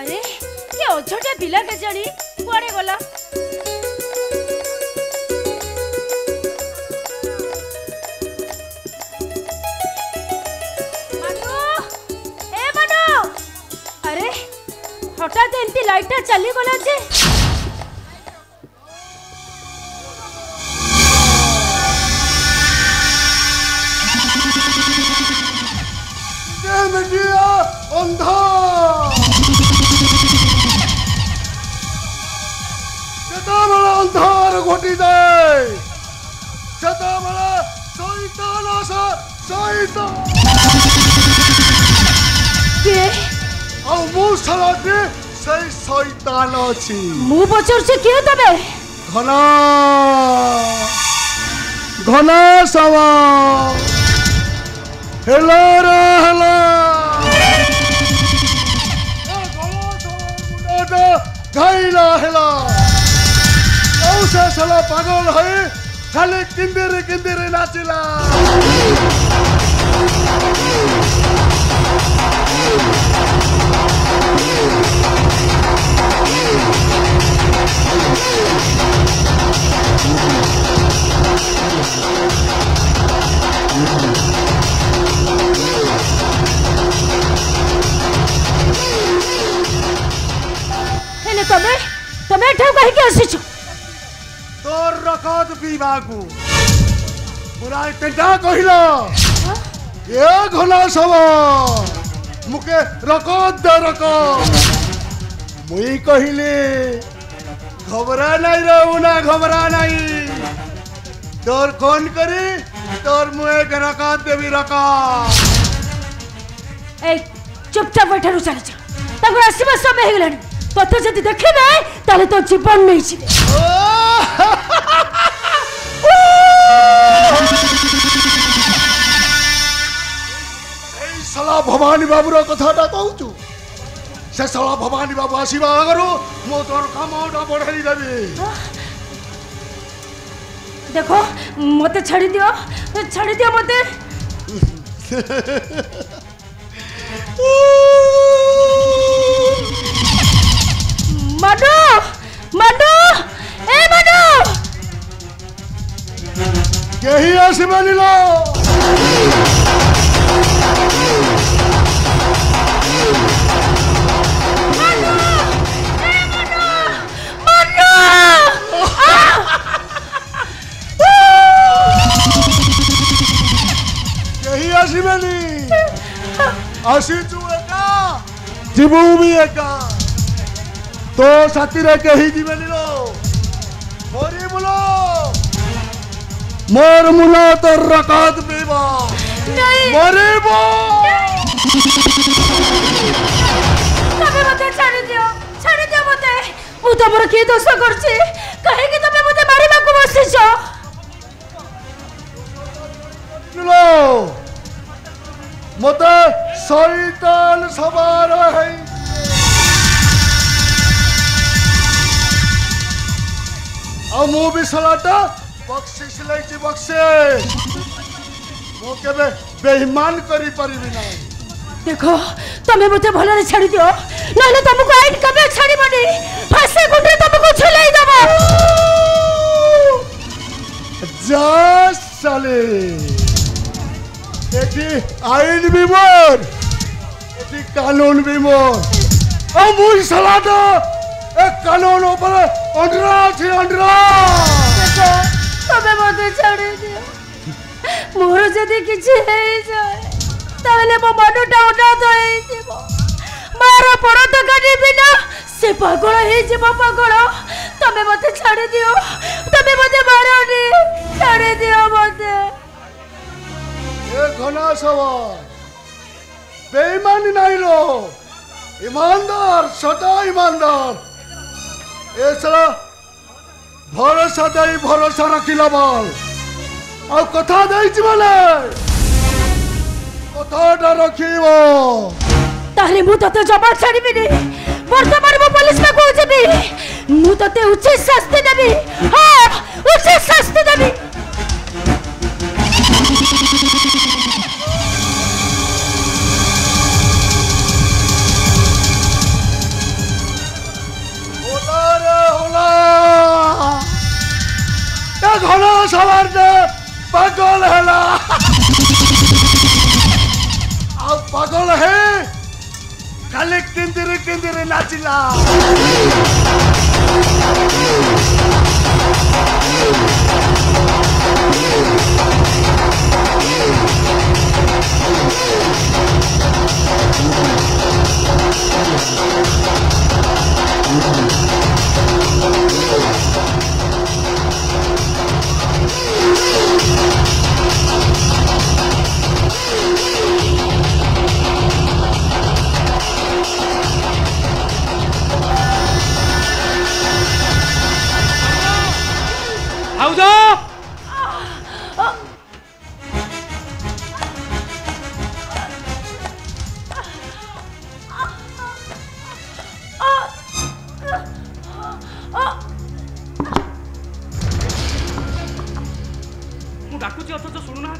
अरे ये अझटे पिला के जानी कुआड़े गला मनु ए मनु अरे हठात एंती लाइट चली गला जे अंधा जताबला अंधार घोटी जाए जताबला शैतान आसा शैतान के आ मु सलाते सही शैतान अछि मु बचर से के तबे घना घना सवा हेला रे हेला घाइला हेला औसे सला पागल है खाली किंदिरे किंदिरे नाचिला हेले तमे तमे ठा कहि के आसीछ तोर रखत पीबाकू पुराय तेटा कहिला ए घना सब मुके रखत दे रखत मुई कहिले घबरा नहीं रहू ना घबरा नहीं तोर कौन करी तोर मुए के रखत देवी रखत ए चुपचाप बैठा चल जा तब आसीबा समय हे गेलानी तोते जदि देखे ना ताले तो जीवन नहीं छी साला भवानी बाबूर कथाटा कहूचु से साला भवानी बाबू आसीबा आगरो मो तोर कामटा बढ़ाई देबी देखो मते छाड़ी दियो मते मनु मनु ए मनु केही आसीबानी लो आसीचु एका जीवू भी एका तो साथी रे कही जीवेनी लो मोरी मुलो मोर मुलो तो रकात पीबा नहीं मोरी बो तबे मते छाड़ी दियो मते मु तमर के दोष करछि कहे कि तबे मते मारिबा को बसिछ लो मते शैतान सवार है आ मु भी सलाटा बख्शिश लैछि बख्शिश मो केबे बेईमान करी परिबि ना देखो तमे मते भलो रे छाड़ी दियो नहले तुमको आइन कबे छाड़ी बनी फांसी गुंडे तुमको छुलाई देबो जा साले एटी आइन भी मोर एटी कानून भी मोर आ मुई सलाटा एक कानून ऊपर अंडरा छी अंडरा देखो तमे मते छाड़ी दियो मोर जदी किछि हेई जाय ताले मो मनटा उठात हेई जीवो मारो पड़ो तो गाडी बिना से पागल हेई जीवो पागल तमे मते छाड़ी दियो तमे मते मारोनी छाड़ी दियो मते ये घना सवार बेईमानी नहीं लो ईमानदार सदा ईमानदार ऐसा भरोसा दे भरोसा रखिला बाल आ कथा देछि माने कथाटा रखिबो ताले मु तते जमा छाड़ीबिनी वर्तमान मु पुलिस में को जेबी मु तते उचित शास्ति देबी हां उचित शास्ति देबी पागल है खाली किंदिरी नाचिला डाकुची अथच शुणुना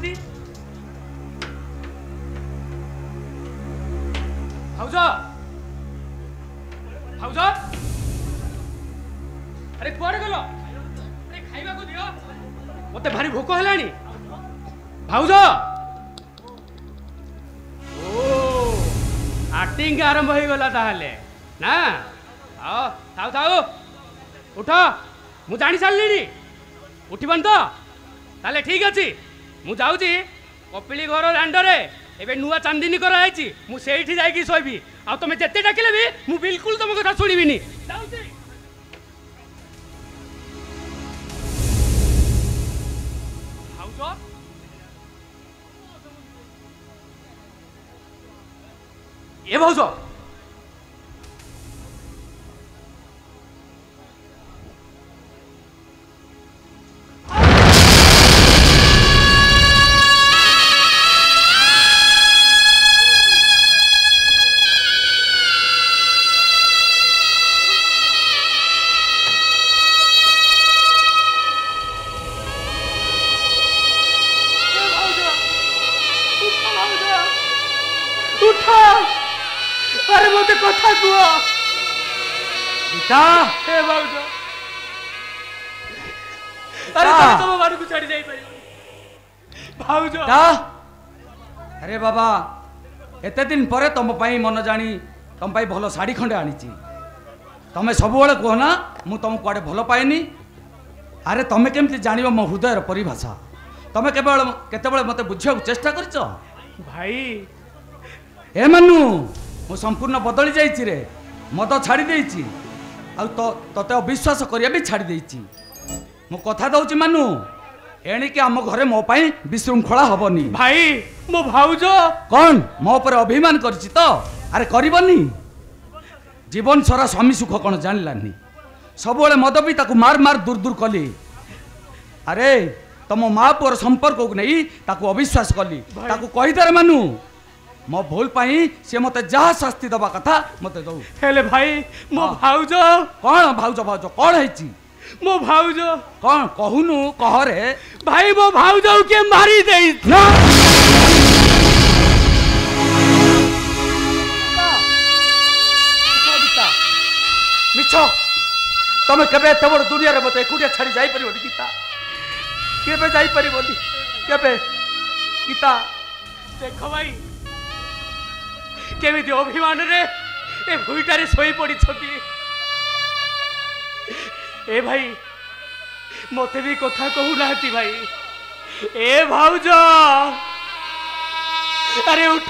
भाउज भाउज अरे कुआड़े गल अरे खाइबा को दियो मते भारी भोक हेलानी भाउज ओ एक्टिंग आरंभ हो गला ताहले ना आओ थाउ थाउ उठ मु जानी सारलिनी उठिबन तो ताले ठीक अछि मु जाउची कपिली घर दांडरे एबे नुआ चांदिनी कराइछि मु सेठी जाई की सोइबी आ तमे जत्ते डाकिले भी मु बिल्कुल तम कथा सुनिबिनी जाउची भाउजो ए भाउजो अरे मते कथा कुआ गीता हे बाबू अरे तुम बारू को छाड़ी जाई परियो भाउजो ता अरे बाबा एते दिन परे तुम पई मन जानी तुम पई भलो साड़ी खंडे आनीची तमे सब बेले कहो ना मु तुम कुआडे भलो पाइनी अरे तमे केमति जानिबो मो हृदयर परिभाषा तमे केवल केते बेले मते बुझिया चेष्टा करछो भाई ए मनु मु संपूर्ण बदली जाइछि रे मद छाड़ी देइछि आ तते अविश्वास करिया भी छाड़ी देइछि मु कथा दउछि मनु एणिके आम घरे मो पाई विशृंखला हबनी भाई मो भाउजो कौन मो पर अभिमान करछि तो अरे करबनी जीवन सारा स्वामी सुख कौन जानलानी सब बेले मद भी ताकू मार मार दूर दूर कली अरे तम माँ पुअर संपर्क को नहीं ताकू अविश्वास कली ताकू कहीदे मनु मो भूल पाई से मते जहा शास्ति दबा कथा मते दउ हेले भाई मो भाउजो कौन भाउजो भाउजो कौन हैछि मो भाउजो कौन कहूनु कह रे भाई मो भाउजो के मारी देई ना मिछ तमे केबे एते बड़ दुनिया रे मते एकुटिया छाड़ी जाई परिबो गीता केबे जाई परिबोनी केबे गीता देखो भाई केमिति अभिमान रे ए भुईटारे सोई पड़ी छथि ए भाई मते भी कथा कहू नाहती भाई ए भाउजो अरे उठ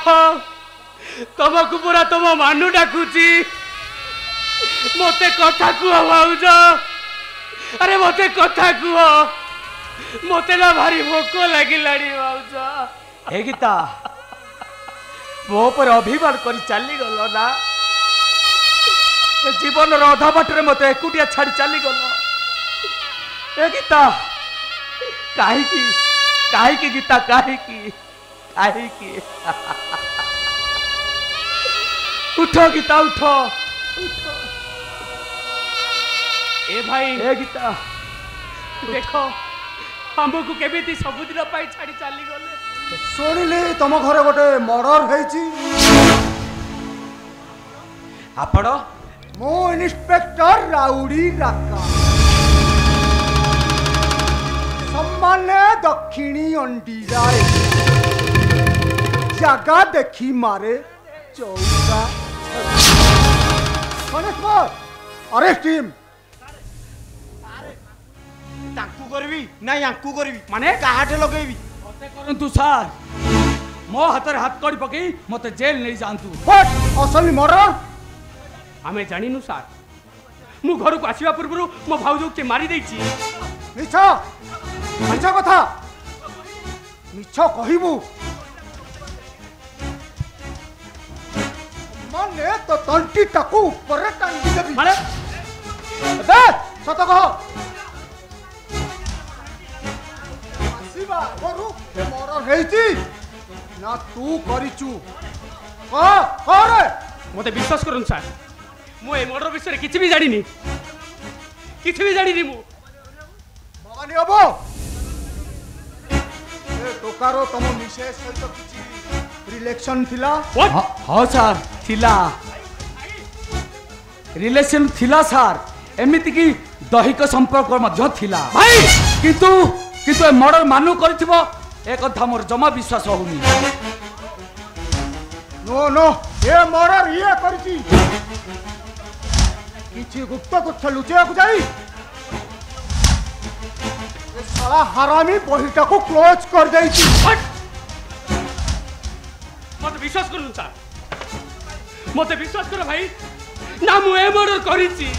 तमको पूरा तुम मानु डाकुची मते कथा कुह भाउजो अरे मते कथा कुह मते ना भारी भोक लागिलानी भाउजो हे गीता मो पर अभिमान कर चली गल ना जीवन अधा बाटर मत एकुटिया छाड़ी चली गल ए गीता कहीं गीता कहीं उठ गीता उठ ए भाई ए गीता देखो हमको केमिति सबुदिन पाई छाड़ी चली गले शुणिली तुम घरे गोटे मर्डर होईची आपण मो इंस्पेक्टर राउडी राका सम्माने दक्षिणी अंडी जाए जगह देखी मारे चौका अरेस्ट टीम ताकू करबी ना यांकू करबी माने काहाटे लगेबी मते करंतु सार मो हाथ हाथ कड़ी पकई मते जेल नहीं जानतु व्हाट असली मर्डर आमे जानिनु सार मु घर को आसीबा पूर्व मो भाउजो के मारी देछि मिछ मिछ कथा मिछ कहिबू माने तो तंटी टाकू ऊपर टांगी देबी माने बे सत कह आसीबा घरू मर्डर हेची ना तू करिचू कह रे मते विश्वास करन सार मु ए मर्डर विषय किछि भी जानिनी किछि भी जानिनी मु भवानी बाबू ए टोकारो तम मिसेस सहित किछि रिलेशन थिला हाँ सार थिला रिलेशन थिला सार एमिति की दैहिक संपर्क मध्य थिला भाई किंतु किंतु ए मर्डर मानु करथिबो ए कथा मोर जमा विश्वास होउनी नो नो ये मर्डर ये करची किछि गुप्त तथ्य लुचिया को जाई ए साला हरामी बहिटा को क्लोज कर देइची मते विश्वास करन सार मते विश्वास कर भाई ना मु ए मर्डर करिछि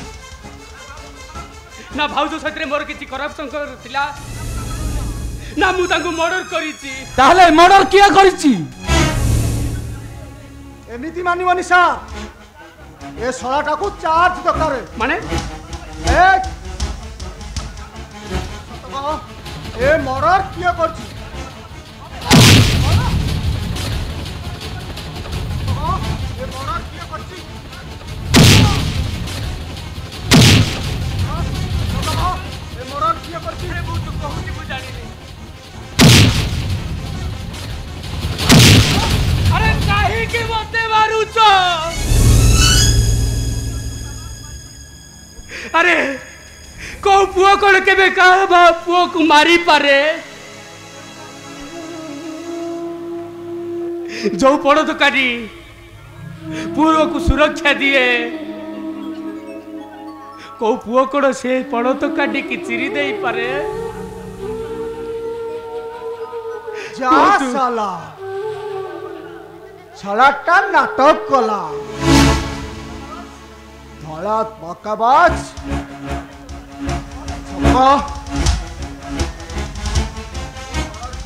ना भाउजो सहित मोर किछि खराब संकर थिला ना मु तांको मर्डर करिछि ताहले मर्डर किया करिछि एमिति मानिवनी सा ए सालाटा को चार्ज दरकार माने ए ए मर्डर किया करची ए मर्डर किया करची ए मर्डर किया करची रे बु तू कहूची बु जानिनी अरे काहे के मते मारुछ अरे को पुओ कोन केबे का पुओ को मारी पारे जो पड़ो तो काटी पुओ को सुरक्षा दिए को पुओ कोन से पड़ो तो काटी की चिरी देई पारे जा साला सालाटा नाटक कला धला बकाबाज सबका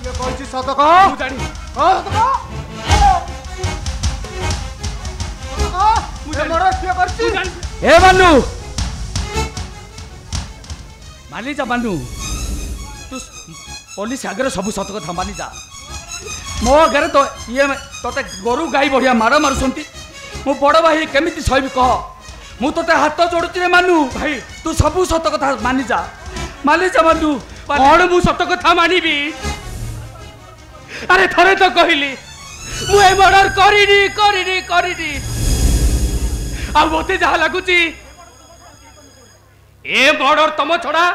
ये कौन सी सतका तू जानी सतका मुझे मरा क्या करती तू जानी ए मानु मानी जा मानु तू पुलिस आगे सब सत कथा मानी जा मो आगे तो ये तोते गोरु गाई बढ़िया मार मारुंट मो बड़ भाई केमिति सहबी कह मु तोते हाथ जोड़ुची रे मानु भाई तू सब सत कथा मानी जा मानु कौन मु सत कथा मानिबी अरे थरे तो कहली मु ए मर्डर करिनी आ मते जहा लागुची ए मर्डर तम छड़ा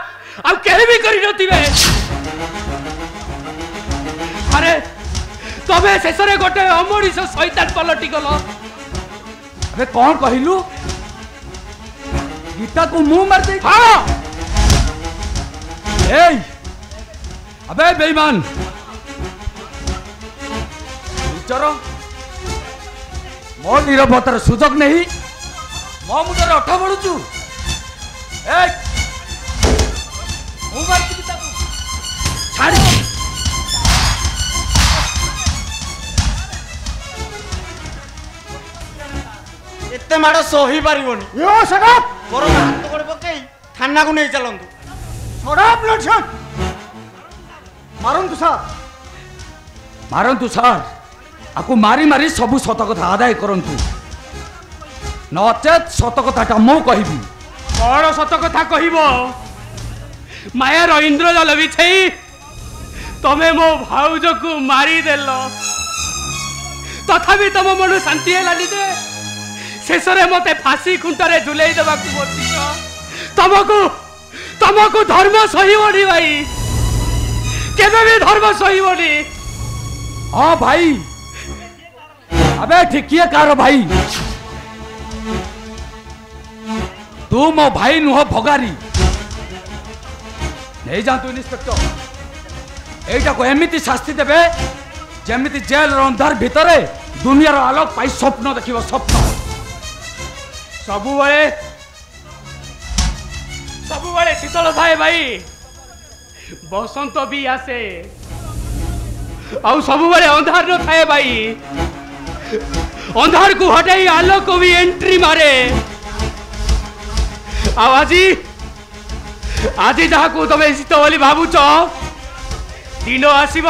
आ केही भी करि नथिबे अरे तबे शेषरे गोटे अमरीश शैतान पलटी गलो अबे कौन कहलु गीता को मुंह मार दे हाँ ए अबे बेईमान चलो मो निरभतार सुजोग नहीं मो मुंडर अठ बढ़ुचु ए मुंह मार गीता को छाड़ी एते माड़ सही पारिबनी यो सड़क मोर हाथ गोड़ पकई थाना को नहीं चलंतु सड़क लक्षण मारंतु सा मारंतु सार आकु मारी मारी सबु सत कथा आदाय करंतु नचेत सत कथाटा मु कहबी कौन सत कथा कहबो मायार इंद्रजाल बिछई तमे मो भाउज को मारी देल तथापि तम मन शांति हेलानी जे शेषरे मते फांसी खुंटारे झुलाई देवा को बसिछ तमको धर्म सहीबनी भाई केबे भी धर्म सहीबनी हाँ भाई अबे ठीक किए कार भाई तू मो भाई नुह भगारी नहीं जातु इन्स्पेक्टर एटा को एमिति शास्ति देबे जेमिति जेल अंधार भितरे दुनियार आलोक पाई स्वप्न देखिबो स्वप्न सबुबले शीतल थाए भाई बसंत भी आसे आउ सबुबले अंधार न थाए भाई अंधार को हटाई आलोक भी एंट्री मारे आज जहाँ को तुम शीत बोली भावुच दिन आसब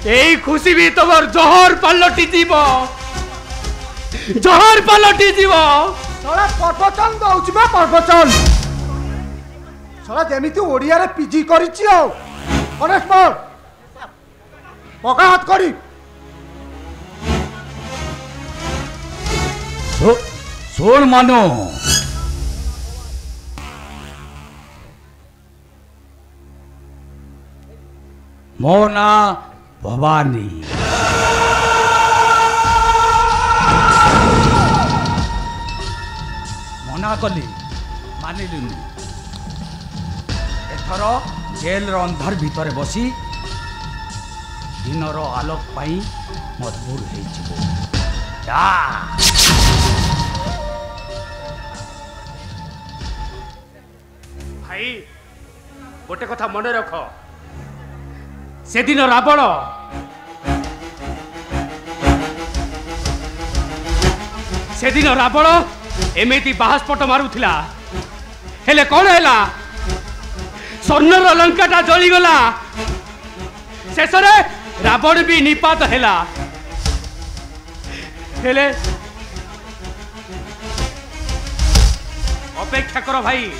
यही खुशी भी तुम जहर पलटि जहर पलटि साला प्रवचन दउछि बा प्रवचन साला जेमिति ओडिया रे पीजी करिछि आ कनेक्टर पका हाथ करी सुन मानो मो ना भवानी मना कली मानिलुनि एथर जेल अंधार भितर बसी दिनर आलोक पाई मजबूर हो भाई गोटे कथा मन रख से दिन रावण से दिन रावण एमती बाहस्पट मारुला हेले कौन है स्वर्णर लंकाटा जलीगला शेष रावण भी निपात है हेले अपेक्षा कर भाई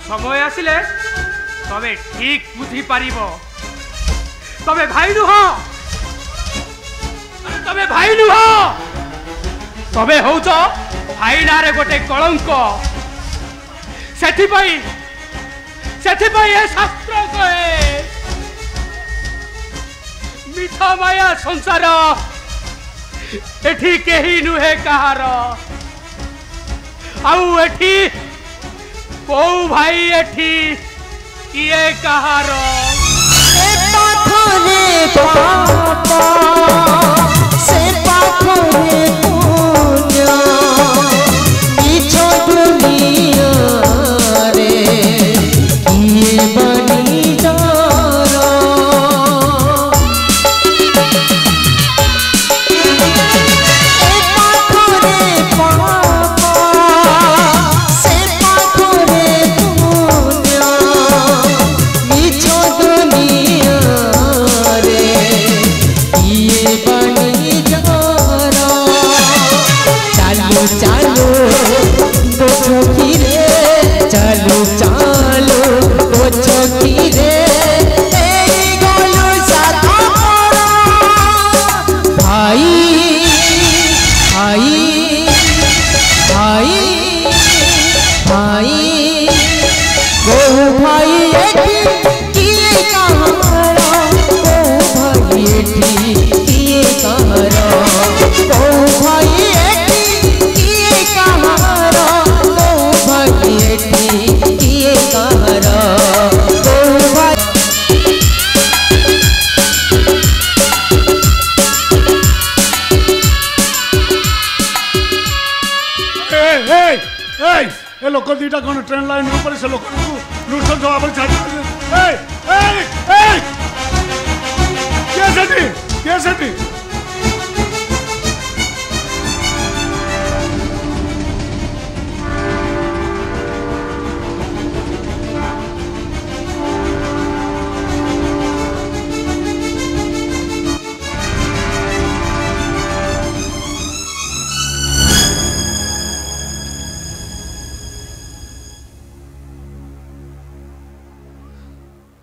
समय आसिले तबे ठीक बुझी पारिबो तबे भाई नुह तबे भाई नुह तबे होउछ भाई नारे गोटे कलंक सेथिपाई ए शास्त्र कहे मिठा माया संसार एठी केही नुहे कहार आउ एठी को भाई एठी किए कहार लोक दीटा कौन ट्रेन लाइन ऊपर से लोक लुटन जवाब छाड़ी कैसे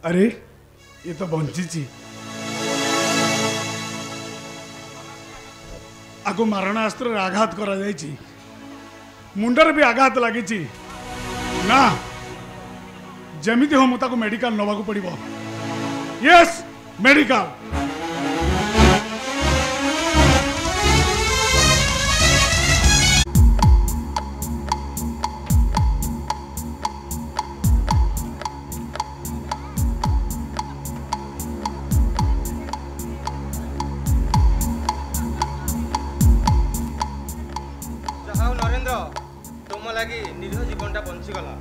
अरे ये तो बंची आगो मारणास्त्र आघात करा मुंडर भी आघात लगी ना जमीती हो मुझे मेडिकल नवा को पड़ो यस मेडिकल लगी निरीह जीवनटा बंचीगला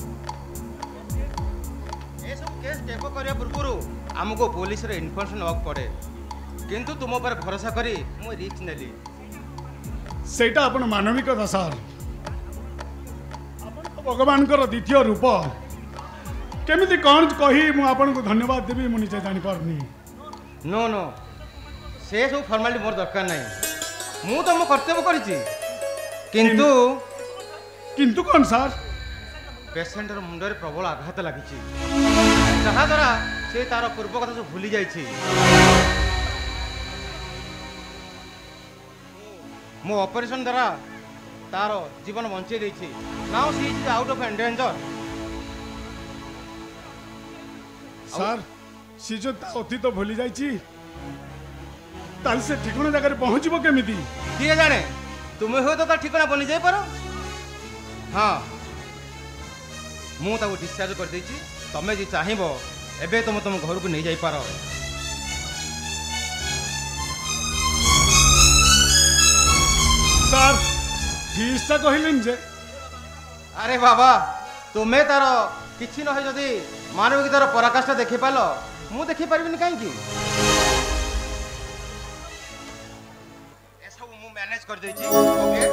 ये सब केस टेप करने पूर्व आमको पुलिस रे इन्फॉर्मेशन नवाक पड़े किंतु तुम पर भरोसा करी मु रिस्क नेली सेटा अपन मानविकता सर भगवान द्वितीय रूप केमिति कौन कही मु आपन को धन्यवाद देवी मु निजे जानि पारनी नो नो से सब फॉर्मालिटी मोर दरकार नहीं मु तो मो कर्तव्य करिछि किंतु किंतु कौन सर पेशेंटर मुंडरे प्रबल आघात लागिछि जहा द्वारा से तार पूर्व कथा सब भूली जाइछि मो ऑपरेशन द्वारा तार जीवन बंचे देछि now she is out of endanger sir she जो अतीत भूली जाइछि ताल से ठिकाना जगह पहुंचबो केमिति किए जाने तुम्हें हो तो ठिकाना बनी जाई पारो हाँ मु ताको डिस्चार्ज कर देछि तमे जे चाहिबो एबे तुम तुम घर को नहीं जाई पारो सर फीसटा कहलिन जे अरे बाबा तुम्हें तार किछि न है जदी मानव की तार पराकाष्ठा देखि पालो मु देखि परिबिनी काहे की ऐसा मु मैनेज कर देछि ओके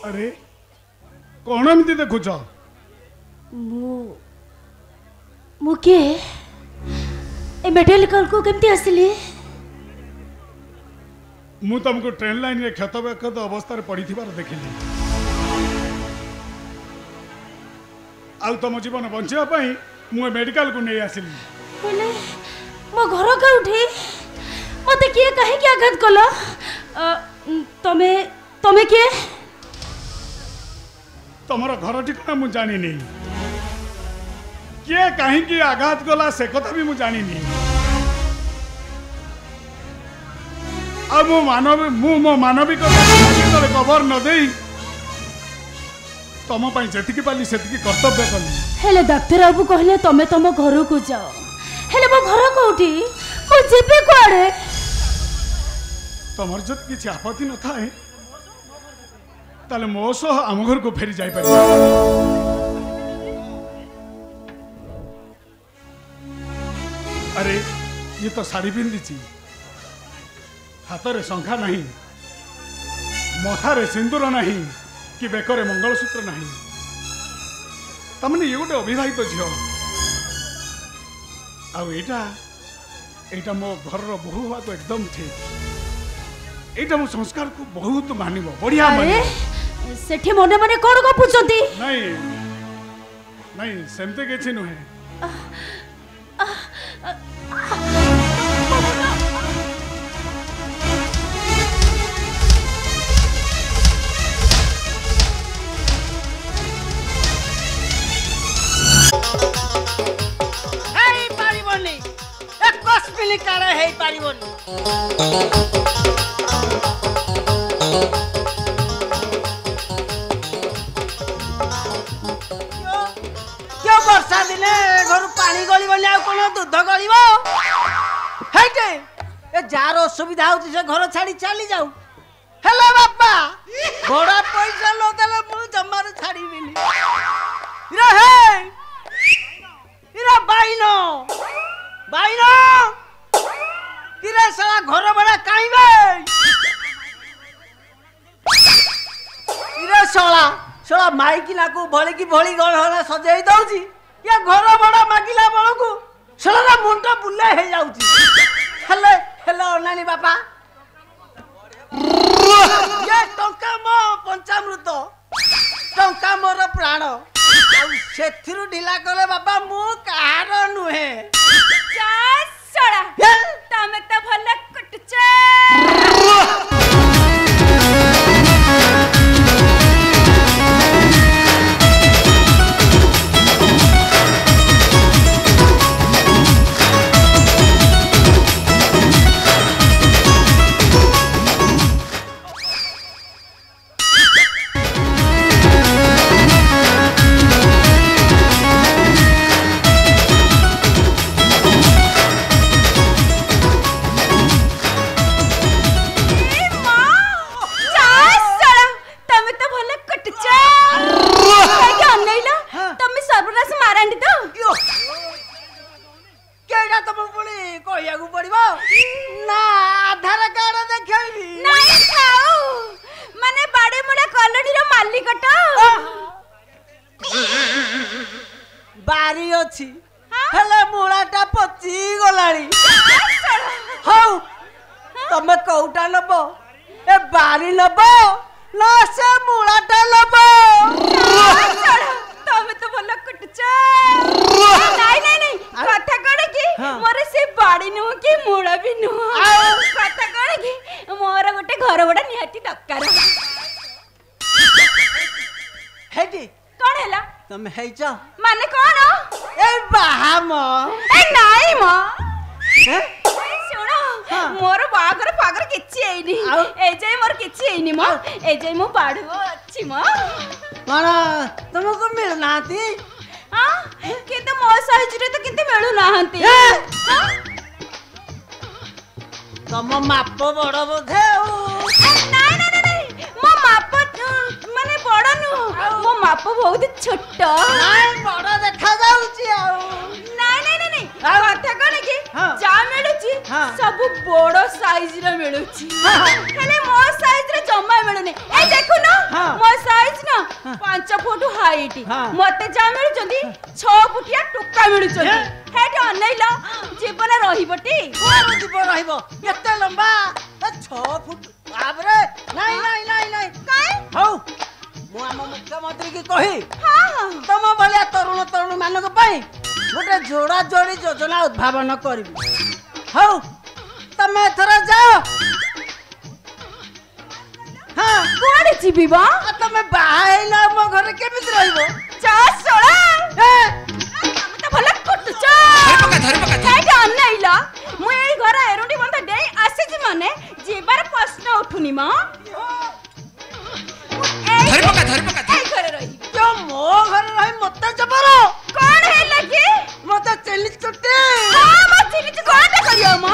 अरे कौन एमती देखुच मु के ए मेडिकल को केमती आसिली मु तुमको ट्रेन लाइन रे क्षत व्यक्षत अवस्था रे पड़ी थिबार देखिली आउ तुम जीवन बंचिया पई मु मेडिकल को नहीं आसिली बोले मो घर काउठी मते के काहे के आघात कलो तमे के तुमर घर ठिकाना मु जानी नहीं किए कहीं की आघात गला से कथा भी मु जानी नहीं अब मो मानविक कवर न दे तुम जी पाली से कर्तव्य कली हेले डाक्टर बाबू कहले तमे तम घर को जाओ हेले मो घर कोठी मो जेबे कुआडे तुमर जब किसी आपत्ति न थाए ताले मो सह आम घर को फेरी जाई पारे अरे ये तो साड़ी पिंधि हाथ रे शंखा नहीं मथा रे सिंदूर नहीं कि बेकरे मंगलसूत्र नहीं तमने ये गोटे अविवाहित झील आईटा मो घर बोहू हवा तो एकदम ठीक एटा मो संस्कार को बहुत मानिबो बढ़िया मानिबो सेठी मने मने कोन गपुचंती नहीं नहीं सेमते केछि नुहे हेई पारिबोनी एक कस्मिनी कारे हेई पारिबोनी वर्षा दिने घर पानी गलिबनी आ कोन दूध गलिबो हेटे ए जार असुविधा होती से घर छाड़ी चली जाऊ हेलो बापा बड़ा पैसा लो देले मु जम्मार छाड़ीबिनी रे हे इरा बाइनो बाइनो तिरे साला घर बड़ा काईबे इरे साला साला माइकिला को भली की भली गहना सजाई दउची या घर बड़ा मागिला बळको साला मुंडा बुले हे जाउची हेले हेलो नानी बापा ये टंका मो पंचामृत टंका मोर प्राण सेथिरु ढिला कले बाबा मु कहार नुहे जा सड़ा तमे त भले कटचे ना आधार कार्ड देखैबी नहीं खाऊ माने बाड़े मुड़ा कॉलोनी रो मालिकटा बारी अछि हेले मुळाटा पची गलाणी हौ तमे कोउटा नबो ए बारी नबो ना से मुळाटा नबो तमे तो भलो कुटछ नहीं नहीं नहीं कथा कोन की मोरे से बाड़ी नु की मुड़ा भी नु कथा कोन की मोर गोटे घर बडा निहाती दक्कार हेटी कोन हैला तमे हेइछ माने कोन ए बाहा म ए नाही म हैं सुनो मोर बागर पागर किछि एनी ए जे मोर किछि एनी म ए जे मो बाडू अछि म माना तुमको मिल नाती हां किंतु मो साइज रे तो किंतु मिलु नाहंती तम माप बड़ बोधे नहीं नहीं नहीं मो माप माने बड़ नु मो माप बहुत छोट नाय बड़ देखा जाउची आ नहीं नहीं नहीं कथा कोन की जा मिलुची सब बड़ साइज रे मिलुची हेले मो साइज रे जम्मा मिलुनी ए देखु न मो साइज न 5 फुट हाइट मते जा मिलुचंदी 6 फुटिया टुक्का मिलुचंदी हेट अनैला जीवन रहिबटी कोन जीवन रहिबो एते लंबा 6 फुट बाबरे नहीं नहीं नहीं नहीं काई हौ मु आम मुख्यमंत्री की कही हां तम भलिया तरुण तरुणी मानक पई गोटे जोड़ा जोड़ी योजना उद्भावन करबी हौ तमे थरा जाओ हां कोड़ी जीबी बा तमे बाहाइला मो घर केमित रहइबो जा सोळा हे हम तो भला कुटछ धर पका काई अनैला मु एई घर एरुंडी बंद देई आसी जी माने जीवार प्रश्न उठुनी मा धर पका काई करे रही जो मो घर रही मते जबरो कोन है लगी मते चली चुटे हां म चिनी च कोनटा करियो म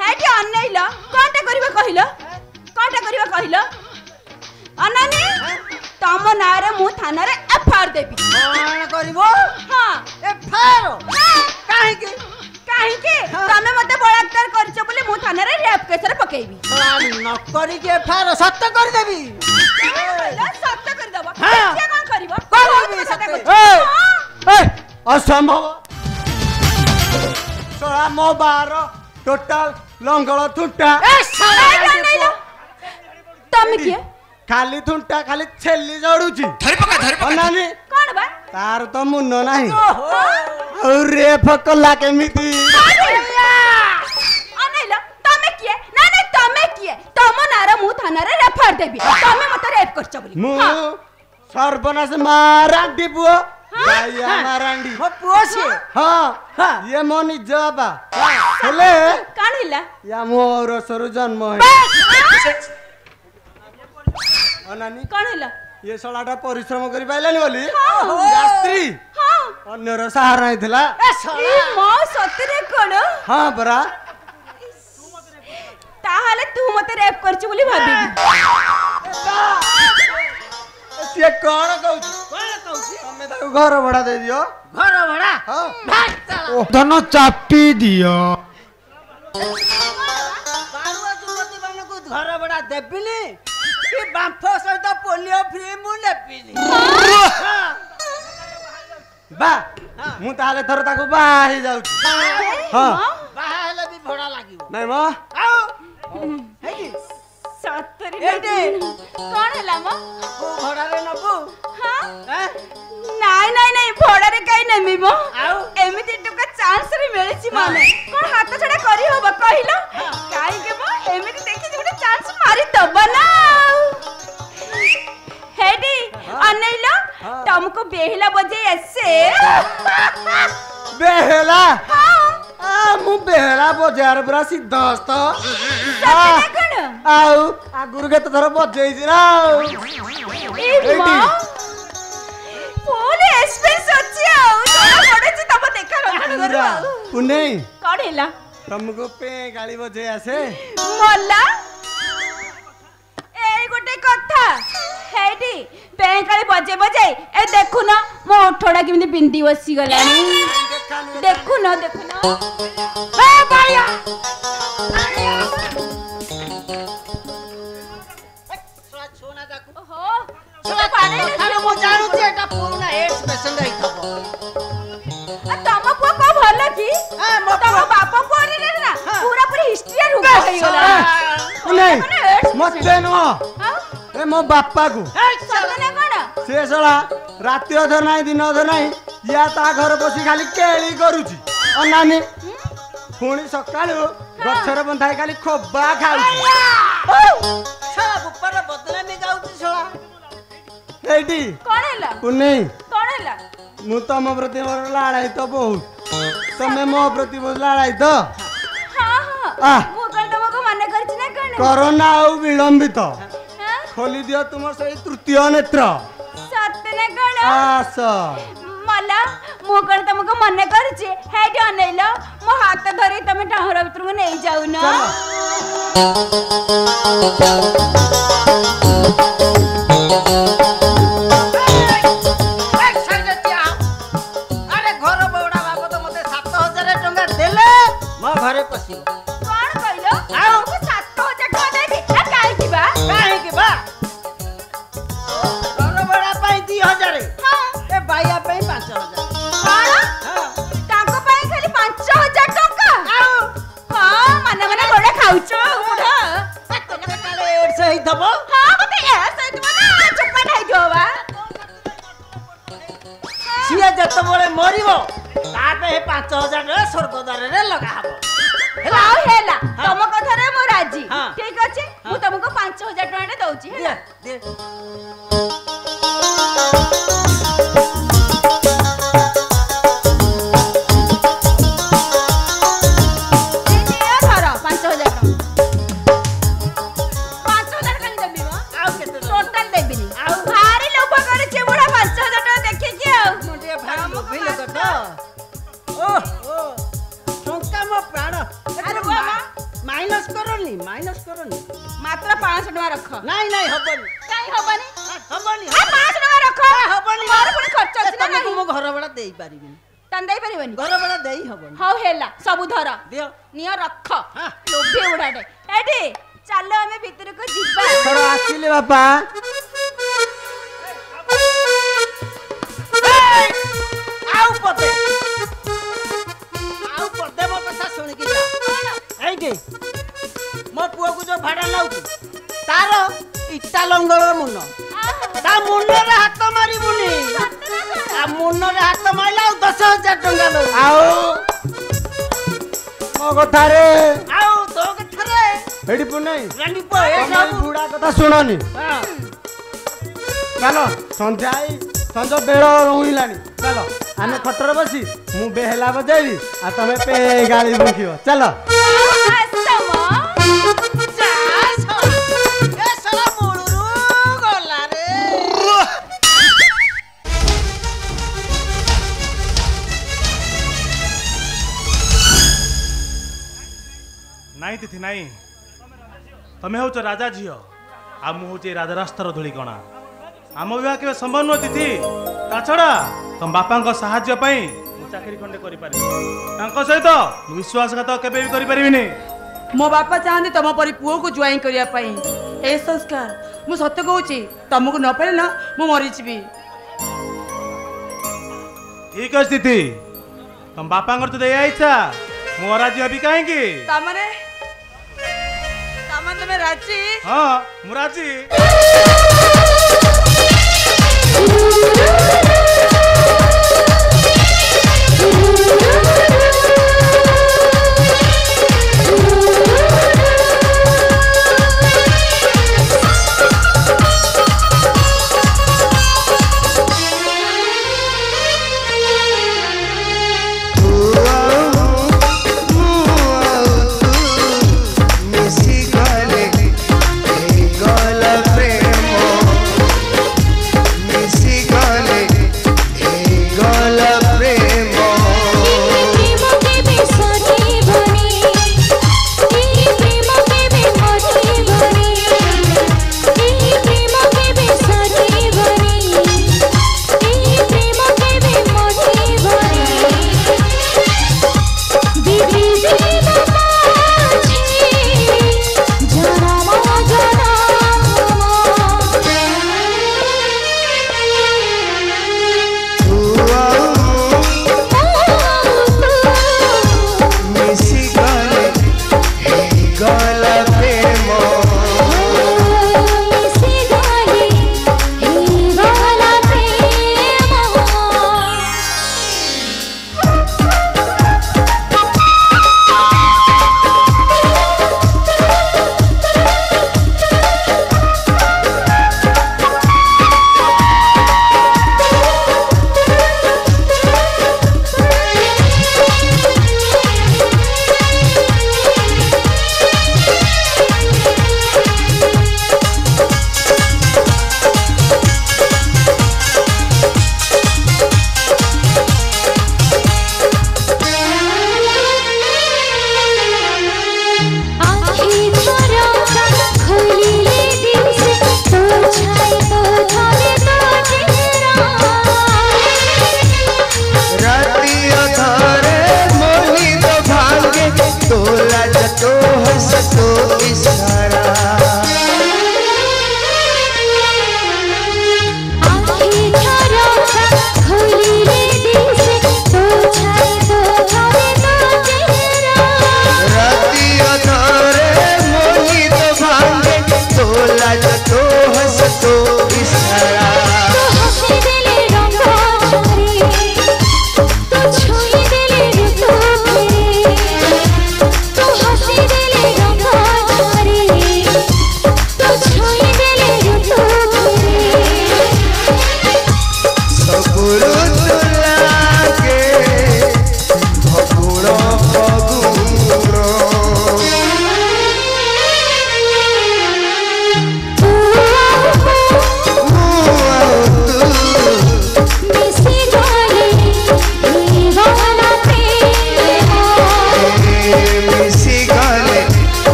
हेटी अनैला कोनटा करबा कहिलो कोनटा करबा कहिलो अनानी तम नारे मु थाना रे एफआर देबी कोन करबो हां एफआर काहे के तमे मते बलात्कार करछ बोले मु थाना रे रेप केस रे पकेबी न करी के एफआर सत्य कर देबी सत्य कर देबो के कोन करबो करबी सत्य ए असंभव सोळा मो बार टोटल लंगळ थुंटा ए साला तमे के खाली थुंटा खाली छेली जडुची धर पका नानी कोन बा तार तो मुन्नो नाही और रे फकला केमिति अनैला तमे के ना ना तमे के तम नारा मु थाना रे रेफर देबी तमे मते रेप करछ बोली मु सर्वनाश मारांडी बुओ गाया मारांडी हो पुओसी हां ये मोनी जबा हेले कान हिला या मोर सर जन्म है अनानी कान हिला ये सलाटा परिश्रम करि पाइलानी बोली शास्त्री हां अन्यर सहारा नहीं थिला ए सला मो सतरे कोन हां बरा ताहाले तू मते रेप करछ बोली भाबी से कोन कहउची तमे ताको घर भड़ा दे दियो घर भड़ा हां भाग चला धन चापी दियो बारुआ जुमती मानको घर भड़ा देबिनी कि बांफो सहित पोलियो फ्री मु नेपिनी बा मु ताले थर ताको बाही जाउची हां बाहा हेले भी भड़ा लागिवो नै म आउ हेगी सतरे हेटे कोन हला म को भड़ा रे नबु हां हैं नाही नाही नाही भड़ा रे काई नेमी म आउ एमिति टुका चांस रे मिलिछि माने कोन हाथ छडा करी होबा कहिलो काई के म एमिति देखि जे चांस मारी दबा ना हेडी अनैलो तुमको बेहला बजे ऐसे बेहला हां आ मु बेहला बजार बरा सिद्धस्त सतरे कोन आउ आगुर के तो थर बजै जिरा ए मां फुल एक्सपेंस अछि आउ तोरा पड़े तब देखा रखन करू पुनै कोन हेला तुमको पे गाली बजे आसे मोला ए गोटे कथा हेडी बेंकाली बजे बजे ए देखु न मो ओठोडा किमिति बिंदी बसी गलानी देखु न ए बाया ଛୁଣା ତାକୁ ଓହୋ ଛୁଣା ପାଣି ଖାଲି ମୁଁ ଜାଣୁଛି ଏଟା ପୁରୁଣା ଏଡ୍ସ ପେସେଣ୍ଟ ହେଇଥିବ ତମ ପୁଅ କଣ ଭଲ କି ମୋ ତମ ବାପ ପୁଅ ନା ପୁରା ପୁରି ହିଷ୍ଟ୍ରି ରୋଗ ହେଇଗଲା ନାଇଁ ମତେ ନୁହଁ ଏ ମୋ ବାପାକୁ ସତରେ କଣ ସେ ଶଳା ରାତି ଅଧ ନାହିଁ ଦିନ ଅଧ ନାହିଁ ଇଆ ତା ଘର ବସି ଖାଲି କେଳି କରୁଛି ଅନାନି ପୁଣି ସକାଳୁ ଗଛରେ ବନ୍ଧାଇ ଖାଲି ଖୋବା ଖାଉଛି ଛଳା ବୁପାର ବଦନାମୀ ଗାଉଛି ଛଳା ଏଇଠି କଣ ହେଲା ପୁନେଇ କଣ ହେଲା ମୁଁ ତମ ପ୍ରତି ମୋର ଲାଳାୟିତ ବହୁତ ତମେ ମୋ ପ୍ରତି ବହୁତ ଲାଳାୟିତ ମୁଁ କଣ ତମକୁ ମନେ କରିଛି ନା କଣ କରୋନା ଆଉ ବିଳମ୍ବିତ ଖୋଲି ଦିଅ ତୁମ ସେଇ ତୃତୀୟ ନେତ୍ର ସତେ ନା କଣ ଆସ ମଲା ମୁଁ କଣ ତମକୁ ମନେ କରୁଛି ହେଇଟି ଅନେଇଲ ମୋ ହାତ ଧରି ତମେ ଟାହର ଭିତରକୁ ନେଇ ଯାଉନ ଆରେ ଘର ବଉଡା ବାବଦ ମତେ 7,000 ଟଙ୍କା ଦେଲେ ମୋ ଘରେ ପଶିବ କଣ କହିଲ ଆଉ 7,000 ଟଙ୍କା ଦେବି କାହିଁକି ବା କାହିଁକି ବା ଘର ବଉଡା ପାଇଁ 2,000 ଏ ବାଇଆ ପାଇଁ 5,000 କଣ ତାଙ୍କ ପାଇଁ ଖାଲି 5,000 ଟଙ୍କା ଆଉ ହଁ ମନେ ମନେ ଗୋଡେ ଖାଉଛ ବୁଢା ତମେ କାଳେ ଏଡ୍ସ ହେଇଥିବ ହଁ ମତେ ଏସ୍ ହେଇଥିବ ନା ଚୋପା ହେଇଥିବ ବା ସିଏ ଯେତେବେଳେ ମରିବ ତା ପାଇଁ 5,000 ଟଙ୍କା ସ୍ୱର୍ଗଦ୍ୱାରରେ ଲଗା ହବ ଆଉ ହେଲା ତମ କଥାରେ ମୁଁ ରାଜି ହଁ। ଠିକ ଅଛି ମୁଁ ତମକୁ 5,000 ଟଙ୍କା ଦଉଛି ହେଲା ଦେ ଧର 5,000 ଟଙ୍କା 5,000 କାହିଁ ଦେବି ମ ଆଉ କେତେ ଟୋଟାଲ ଦେବିନି ଆଉ? ଭାରି ଲୋଭ କରୁଛି ବୁଢା 5,000 ଟଙ୍କା ଦେଖିକି ଆଉ ମୁଁ ଟିକେ ଭାରି ଲୋଭୀ ଲୋକ ତ ଓ ଟଙ୍କା ମୋ ପ୍ରାଣ ଆରେ ବାବା। ମାଇନସ୍ କରନି ମାତ୍ର 500 ଟଙ୍କା ରଖ ନାଇଁ ନାଇଁ ହବନି କାହିଁ ହବନି ହବନି 500 ଟଙ୍କା ରଖ ହବନି ମୋର ପୁଣି ଖର୍ଚ୍ଚ ଅଛି ନା ତମକୁ ନାହିଁ ମୁଁ ଘର ଭଡ଼ା ଦେଇ ପାରିବିନି ତାନ୍ ଦେଇ ପାରିବନି ଘର ଭଡ଼ା ଦେଇ ହବନି ହଉ ହେଲା ସବୁ ଧର ଦିଅ ନିଅ ରଖ ହଁ। ଲୋଭି ବୁଢାଟେ ଏଠି ଚାଲ ଆମେ ଭିତରକୁ ଯିବା ଥର ଆସିଲେ ବାପା ଆଉ ପଦେ ମୋ କଥା ଶୁଣିକି ଯା ଏଇଠି ମୋ ପୁଅକୁ ଯୋଉ ଭଡ଼ା ନଉଛି ତାର ଇଟା ଲଙ୍ଗଳ ମୁନ ତା ମୁନରେ ହାତ ମାରିବୁନି ତା ମୁନରେ ହାତ ମାରିଲେ ଆଉ 10,000 ଟଙ୍କା ଦଉ ଆଉ ମୋ କଥାରେ ଆଉ ତୋ କଥାରେ ଏଠି ପୁନେଇ ରାଣ୍ଡି ପୁଅ ଏ ତମେ ସବୁ ବୁଢା କଥା ଶୁଣନି ହଁ। ଚାଲ ସଞ୍ଜ ବେଳ ରହିଲାଣି ଚାଲ ଆମେ ଖଟରେ ବସି ମୁଁ ବେହେଲା ବଜେଇବି ଆଉ ତମେ ପେ ଗାଳି ବୁକିବ ଚାଲ ଯା ଶଳା। ଏ ଶଳା ମୂଳରୁ ଗଲା ରେ ନାଇଁ ତିଥି ନାଇଁ ତମେ ହଉଛ ରାଜା ଝିଅ ଆଉ ମୁଁ ହଉଛି ରାଜରାସ୍ତାର ଧୂଳିକଣା ଆମ ବିବାହ କେବେ ସମ୍ଭବ ନୁହଁ ତିଥି ତା ଛଡ଼ା ତମ ବାପାଙ୍କ ସାହାଯ୍ୟ ପାଇଁ ମୁଁ ଚାକିରି ଖଣ୍ଡେ କରିପାରିବି ତାଙ୍କ ସହିତ ମୁଁ ବିଶ୍ୱାସଘାତ କେବେ ବି କରିପାରିବିନି ମୋ ବାପା ଚାହାନ୍ତି ତମ ପରି ପୁଅକୁ ଜ୍ୱାଇଁ କରିବା ପାଇଁ ଏ ସଂସ୍କାର ମୁଁ ସତ କହୁଛି ତମକୁ ନ ପାଇଲେ ନା ମୁଁ ମରିଯିବି ଠିକ ଅଛି ତିଥି ତମ ବାପାଙ୍କର ଯଦି ଏଇଆ ଇଚ୍ଛା ମୁଁ ଅରାଜି ହେବି କାହିଁକି ତାମାନେ ତମେ ରାଜି ହଁ ମୁଁ ରାଜି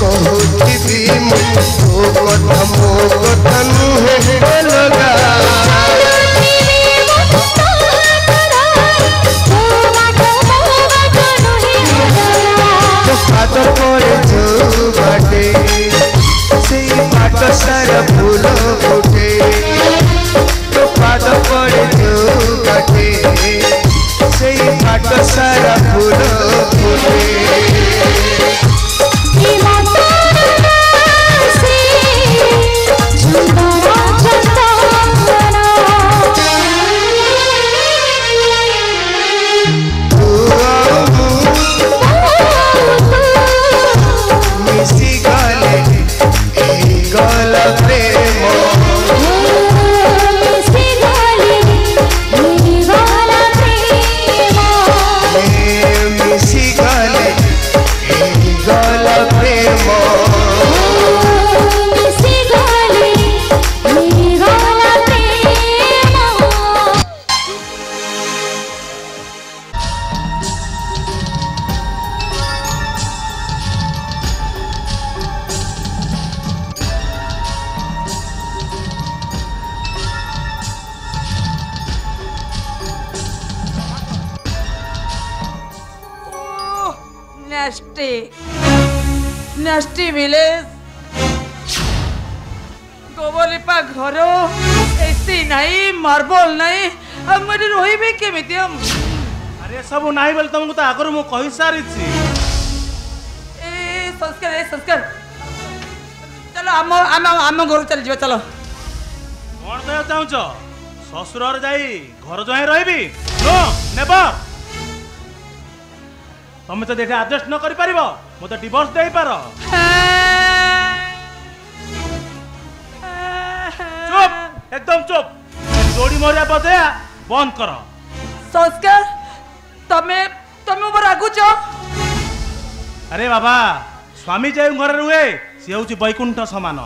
କହୁଥିବି ମୁଁ ତୋ କଥା ନୁହେଁ ଲଗା ପାଦ ପଡ଼େ ଯୋଉ ବାଟେ ସେଇ ପାଦ ସାରା ଫୁଲ ଫୁଟେ ତୋ ପାଦ ପଡ଼େ ଯୋଉ ବାଟେ ସେଇ ପାଦ ସାରା ଫୁଲ ଫୁଟେ नेस्टी विलेज गोबरलिपा घर एसी नहीं मार्बल नहीं अब मेरे रोही भी केमिति हम अरे सब नाही बोल तुमको तो आगरो मु कहि सारी छी ए संस्कार चलो आम घर चल जीवा चलो कोन कह चाहू छ ससुरर जाई घर जहे रहबी नो नेवर तुम तो देखे एडजस्ट न करि परिबो मो तो डिवोर्स देई पारो चुप एकदम चुप जोड़ी मोरिया बजे बंद करो संस्कार तमे ऊपर आगु छ अरे बाबा स्वामी जे घर रुए से होची बैकुंठ समान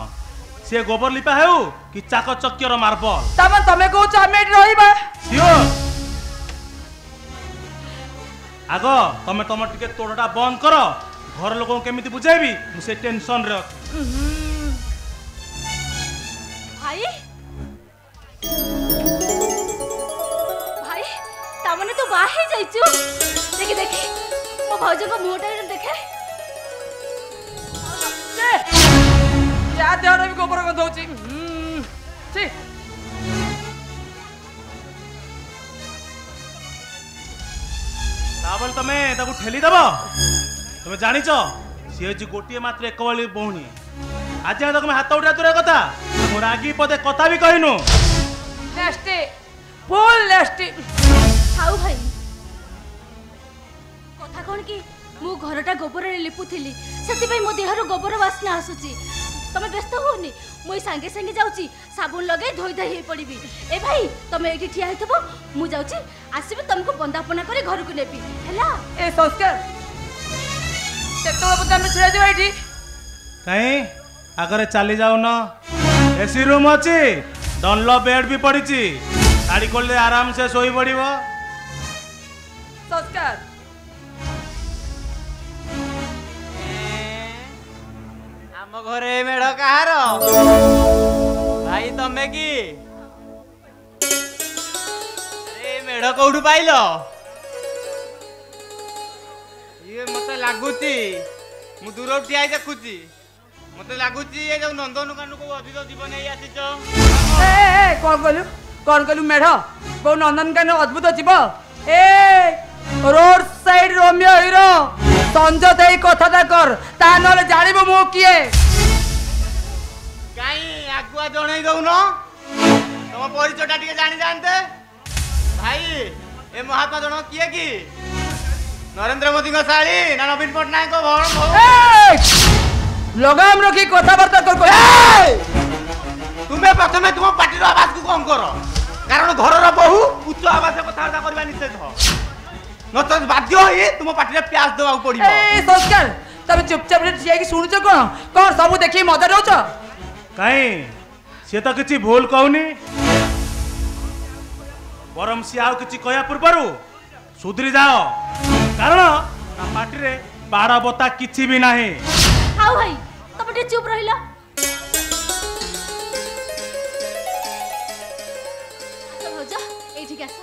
से गोबर लिपा हेउ कि चाकचक्यर मार्बल तमे कहू छ हम एठी रहिबा सियोर आगो तमे तम टिके तोड़टा बंद करो घर लोक केमिति बुझाइबी मु से टेंशन रे भाई भाई तामने तो बाहे जाइछु देखि देखि मो भौज को मुहटा देखे या देहर भी गोबर गंध होची छी ताबल तमे ताकू ठेली दबो तमे जानि छ से जे गोटिए मात्र एक वाली बहुनी आज तक मैं हाथ उठा दूर कथा मोर आगी पदे कथा भी कहिनु नेस्टी फुल नेस्टी खाऊ भाई कथा कोन की मु घरटा गोबर रे लिपुथिली सेति भाई मो देहरो गोबर वासना आसुची तमे व्यस्त होनी मुई संगे संगे जाउची साबुन लगे धोई धोई हे पड़ीबी ए भाई तमे एठी ठिया हेतबो मु जाउची आसीबे तुमको बंदापना करे घर को नेबी हैला ए संस्कार तो अब तमे छुड़ा दे एठी कहीं आगरे चली जाऊ न एसी रूम अच्छी डनलो बेड भी पड़ी गाड़ी खोल आराम से सोई पड़िबो संस्कार आम घरे मेढ़ कहार भाई तमे की अरे मेढ़ कौटू पाइल ये मत लगुची मु दूर ठिया देखुची मत लगुची ये जो नंदनकान को अधिक जीवन नहीं आसीच ए कौन कहलु मेढ़ को नंदनकान अद्भुत जीव a road side Romeo hero Sanjay देई कथा कर ता नले जानिबो मु किए काई आगुआ जणई दउन तम परिचयटा टिके जानि जानते भाई ए महात्मा जण किए की नरेंद्र मोदी को साली ना नवीन पटनायक को भवन लगाम रखी कथाबार्ता कर तुम्हें प्रथमे तुम पार्टी आवाज को कम करो कारण घर बहु उच्च आवाज कथाबार्ता करबा निषेध नत बाध्य होई तुम पार्टी रे प्यास देवा पड़िबो ए संस्कार तब चुपचाप रे ठिया की सुनुछ कोन सब देखि मजा रहउछ कहीं से तो किसी भूल कहूनी बरम सी आउ किसी कहया पूर्वरु सुधरी जाओ कारण पार्टी रे बाड़ा बता किछि भी नाही हाउ भाई टे चुप रहिला भौज एठिक आस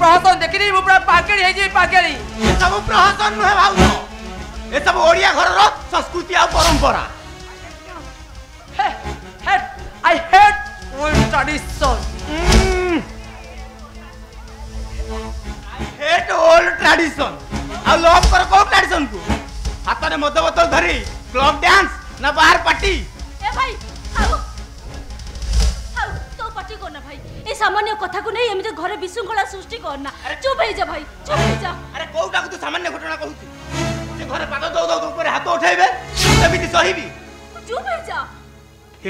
प्रहसन देखी मु पूरा पाकेड़ी है जी पाकेड़ी ए सब प्रहसन नुहे भाउज ए सब ओडिया घर रो संस्कृति आ परंपरा I hate old tradition hate old tradition आ लव कर को ट्रेडिशन को हाथ में मद बोतल धरी क्लब डांस ना बाहर पार्टी ए भाई आओ तो पार्टी करना भाई ए सामान्य कथा को नहीं एमिते घरे विशृंखला सृष्टि करना चुप हो जा भाई चुप हो जा अरे कोउटा को तू सामान्य घटना कहू जे घरे पाद दो दो ऊपर हाथ उठाइबे तभी सहीबी चुप हो जा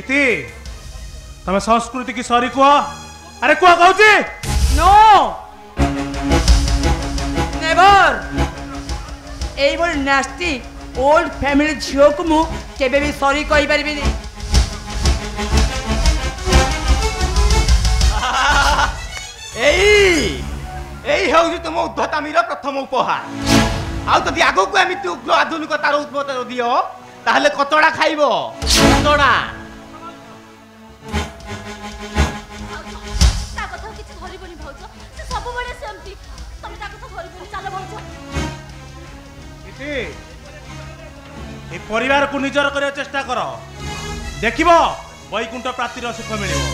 इति तमे संस्कृति की सॉरी को अरे को कहूची नो नेवर ए बोल नास्टी ओल्ड फैमिली झियो को मु केबे भी सॉरी कहि परबी नहीं एई हेउजी तुम उद्धतामीर प्रथम उपहार आउ तदी आगो को एमिति उग्र आधुनिकतार उद्बोधन दियो ताहले कतडा खाइबो कतडा ता कथा किछ धरिबनी भौज से सब बडे सेमती तमे ता कथा धरिबनी चलो भौज इति ए परिवार को निजर करिया चेष्टा करो देखिबो वैकुंठ प्राप्तिर सुख मिलिबो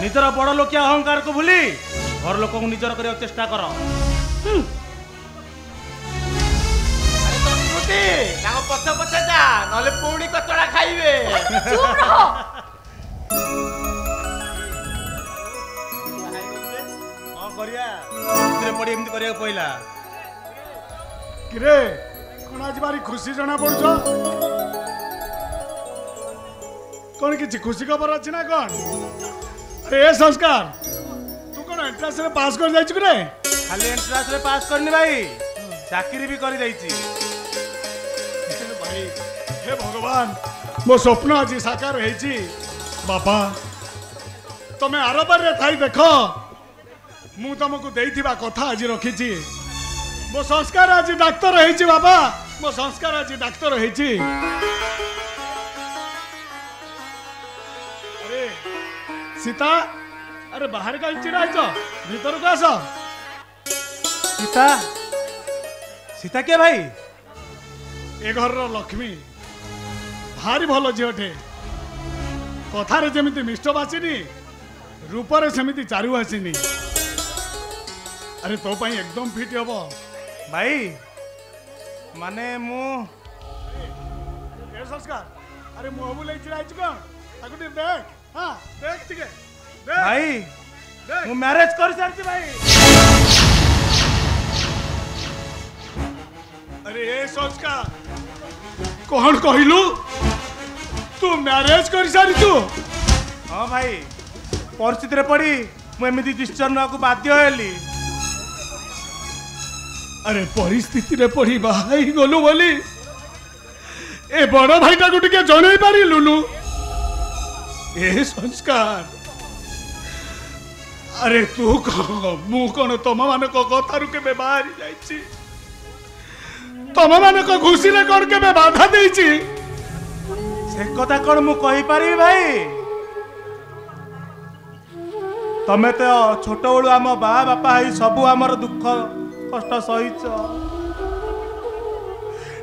निजर बड़ लोकिया अहंकार को भूली घर लोक को निजर करिया चेष्टा करो अरे संस्कृति ताको पछ पछ जा नले पुणी कतडा खाइबे चुप रहो हां करिया इतरे पड़ी एमती करिया पहिला किरे कोन आज बारी खुशी जना पड़छो कोन किछि खुशी खबर अछि ना कोन ए संस्कार तू कोन एंट्रेंस रे पास कर जाइछ रे खाली एंट्रेंस रे पास करनी भाई चाकरी भी करी जाइछि भाई हे भगवान मो स्वप्न आज साकार हेछि बापा तमे आरबार रे थाई देखो मु तुमको देइथिबा कथा आज रखिछि मो संस्कार आज डाक्टर हेछि बाबा मो संस्कार आज डाक्टर हेछि अरे सीता अरे बाहर का चिड़ा आइछ भीतर को आसो सीता सीता के भाई ए घर रो लक्ष्मी भारी भलो झियोटे कथा रे जेमिति मिष्ट बासिनी रूप रे सेमिति चारु आसिनी अरे तो पई एकदम फिट हबो भाई माने मु ए संस्कार अरे मुहबु ले चिड़ा आइछ कोन ताकु देख हां देख ठीक है भाई मु मैरिज कर सारती भाई अरे ए संस्कार कौन कहलु तू मैरिज कर सारी तू हां भाई परिस्थिति रे पड़ी मु एमिति डिसीजन ना को बाध्य हेली अरे परिस्थिति रे पड़ी भाई गलु बोली ए बड़ भाईटा को टिके जणै पारी लुलु ए संस्कार अरे तू मु कौन तुम मान कथारू के बाहरी जाइछि तुम मान खुशी ले कौन के बाधा देइछि से कथा कौन मु कहि पारी भाई तमे तो छोट बड़ू आम बा बापा हाई सबू आमर दुख कष्ट सहिच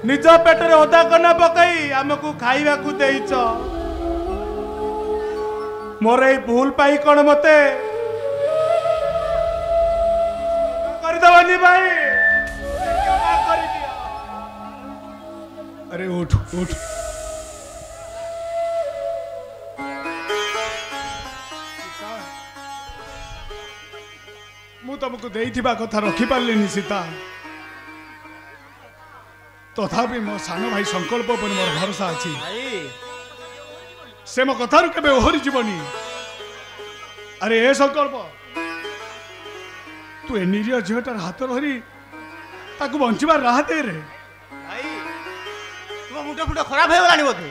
निज पेटरे ओदा कना पकई आमको खाइबा को देइछ मोर ए भूल पाई कौन मते कर दवनी भाई क्षमा कर दिया अरे उठ उठ मु तुमको देइथिबा कथा रखी पारलिनी सीता तथापि मो सान भाई संकल्प पर मोर भरोसा अछि भाई से मो कथारु केबे ओहरी जीवनी। अरे ए संकल्प तू ए निरीह झीटार हाथ धरी ताकू बंचिबार राह दे रे। भाई तुम मुंड फुंड खराब हो गलानी बोधे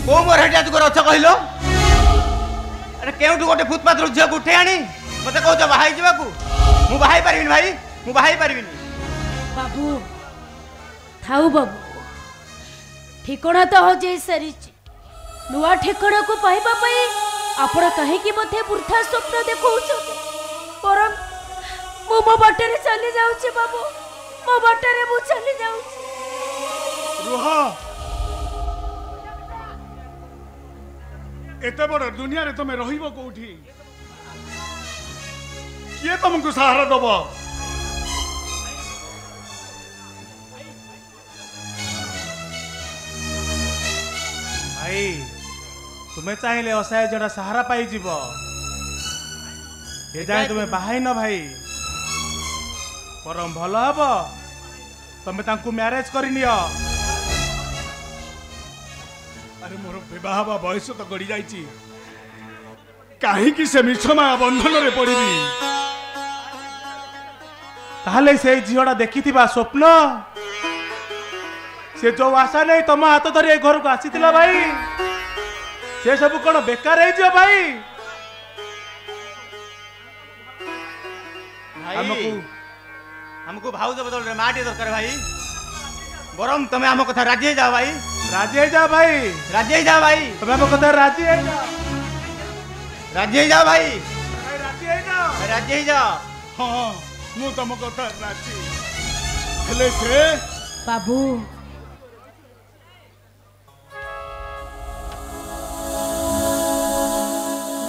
को मोर हेटिया तू रछ कहलो। अरे केउठू गोटे फुटपाथ रो झियो उठे आनी मते कहू बाहाई जीवाकू मु बाहाई पारिबिनी भाई मु बाहाई पारिबिनी। बाबू थाऊ बाबू ठिकଣା तो हो जाई सारी नुआ ठिकଣା को पाइबा पई आपण कहे कि मथे वृथा स्वप्न देखौछ परम मु मो बाटरे चली जाउछी बाबू मो बाटरे मु चली जाउछी। रुह एते बड़ दुनिया रे तमे रहिबो कोठी किए तुमको सहारा दब। भाई तुम्हें चाहिए असहाय जड़ा सहारा पाई जीव ये जाए तुम्हें बाहाई न भाई परम भल हम तुम्हें तांकू मैरेज कर नियो। अरे मोर विवाह बा बयस तो गड़ी जाइची कहीं से मिछमा बंधन रे पड़िबी। ताहले से झीटा देखी स्वप्न से जो आशा नहीं तुम हाथ धरी घर को आसी भाई से सब कौन बेकार है भाई। हमको भाव बदल रे माटी दरकार भाई बरम तुम्हें आम कथा राजी हो जाओ भाई। राजी हो जाओ भाई राजी हो जाओ भाई तुम्हें आम कथा राजी हो जाओ राजी हो जाओ भाई राजी हो जाओ राजी हो जाओ। हाँ मु तुम कथा राजी हेले से बाबू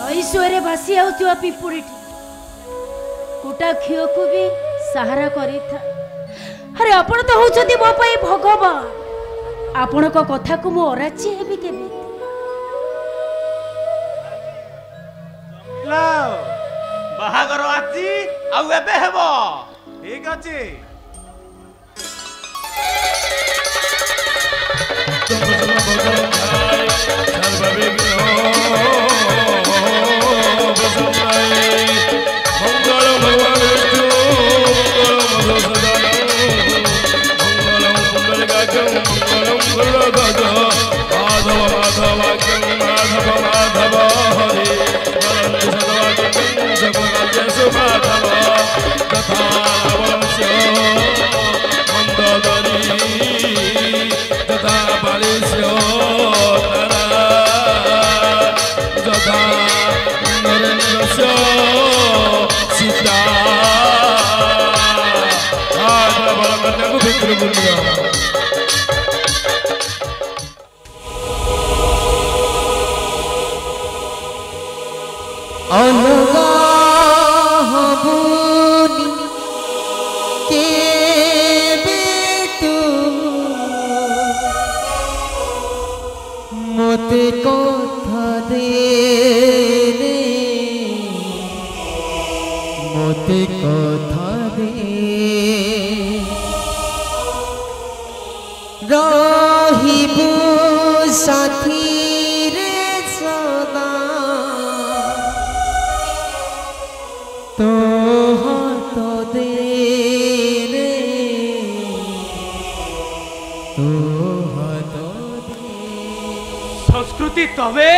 नईश्वरे भासी आउथुआ पिपुड़ी कुटा खियो को भी सहारा करी था। अरे आपण तो होचती मो पई भगवान आपण को कथा को मु अराची हेबी केबे। बाहागर आछि आउ एबे हेबो ठीक अछि। संस्कृति तबे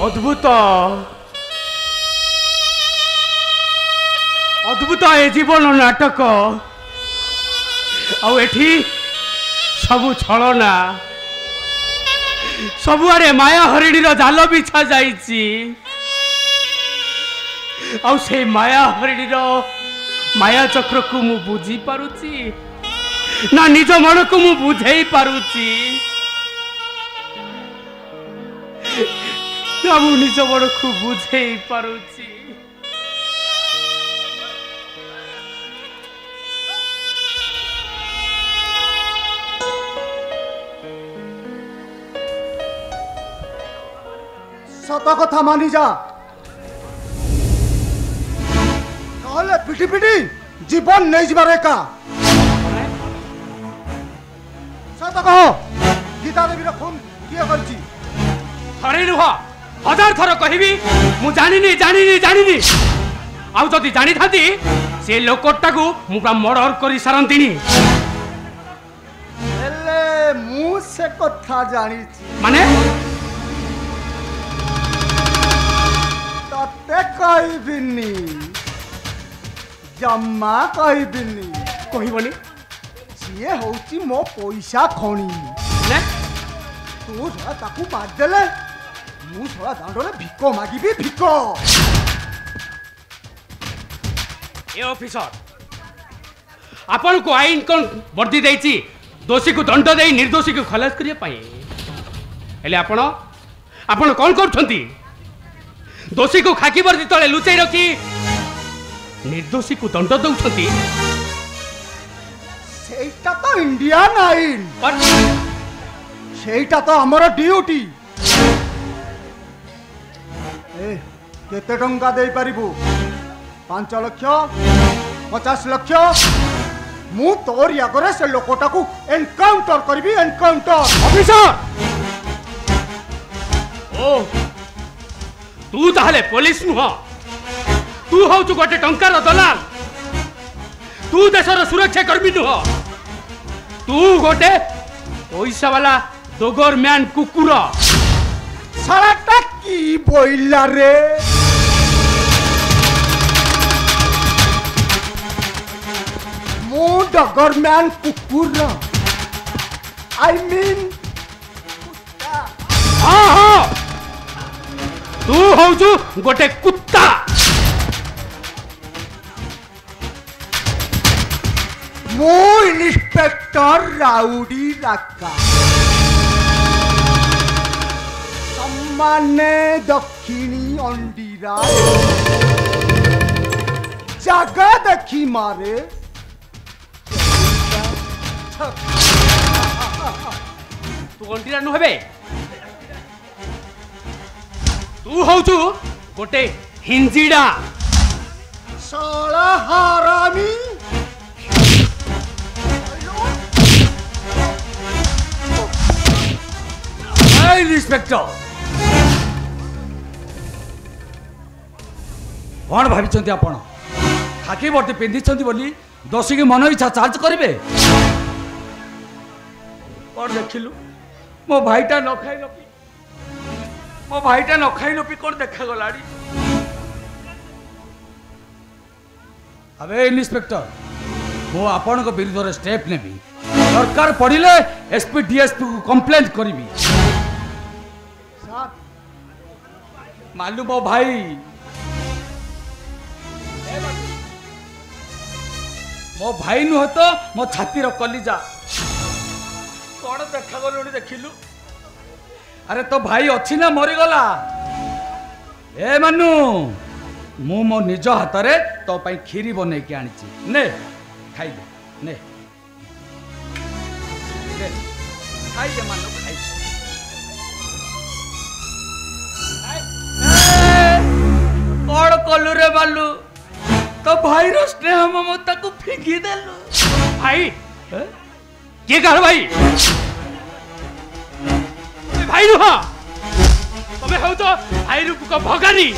अद्भुत अद्भुत ए जीवन नाटक आउ एठी सबु छलना सबुआड़े माया हरिणीर जाल बिछा जाइछि आउ से माया हरिणीर माया चक्र को मु बुझी पारुछि ना निज मन को मु बुझेई पारुछि ना मु निज मन को बुझेई पारुछि। सत कथा मानी जा कहले पिटी पिटी जीवन नहीं जीवार एका सत कह गीता देवी खून किए करछि थरे नुह हजार थर कहबी मु जानिनी जानिनी जानिनी आउ जदि जानी थाती से लोकटा को मु पूरा मर्डर करी सारंतिनी एले मु से कथा जानी माने तते कहबिनी जम्मा कहबिनी कहबनी सीए होची मो पैसा खणी ने तू थोड़ा ताकू मार देले मु थोड़ा दांडले भिको मागिबी भिको। ए ऑफिसर आपन को आईन कोन वर्दी देछि दोषी को दंड देई निर्दोषी को खलास करिया पाए हेले आपन कोन करछंती दोषी को खाकी वर्दी तले लुचाई रखी निर्दोषी को दंड दउछंती सेटा तो इंडियन आईन सेटा तो हमर ड्यूटी। ए केते टंका देई परिबु 5 लाख 50 लाख मु तोर आगरे से लोकटा को एनकाउंटर करबी एनकाउंटर। ऑफिसर ओ तू ताहले पुलिस नुह तू हौ तू गोटे टंकार दलाल तू देशर सुरक्षा कर्मी नुह तू गोटे पैसा वाला दोगर मैन कुकुर साराटा की बोइला रे मु डगर मैन कुकुर आई मीन हाँ हाँ तू हौ तू गोटे कुत्ता मु इंस्पेक्टर राउडी राका सम्माने दक्षिणी अंडीरा जगह देखी मारे तू अंडीरा नु हेबे तू हौ तू गोटे हिंजिडा साला हरामी इंस्पेक्टर कौन भाई आपण खाकी वर्दी पिंधि बोली दोषी की मन इच्छा चार्ज करेंगे कौन देखिलु मो भाईटा न खाई न पी मो भाईटा न खाई न पी कौन देखा गलाड़ी अबे इंस्पेक्टर मो आपण विरुद्ध स्टेप नेबी दरकार पड़िले एसपी डीएसपी को कंप्लेंट करी मालूम मो भाई मो भाई नुह तो मो छातीर कलिजा कौन देखा गलुणी देखिलु अरे तो भाई अच्छी ना मरीगला ए मानू मु मो निज हाथ रे तो पाई खीरी बने के आनी ने खाई दे ने खाई दे मानू खाई कौन कलु रे बालू तो भाई रो स्नेह ममता को फिंगी देलु भाई के कह भाई भाई नुह तमे हौ तो भाई रूप को भगानी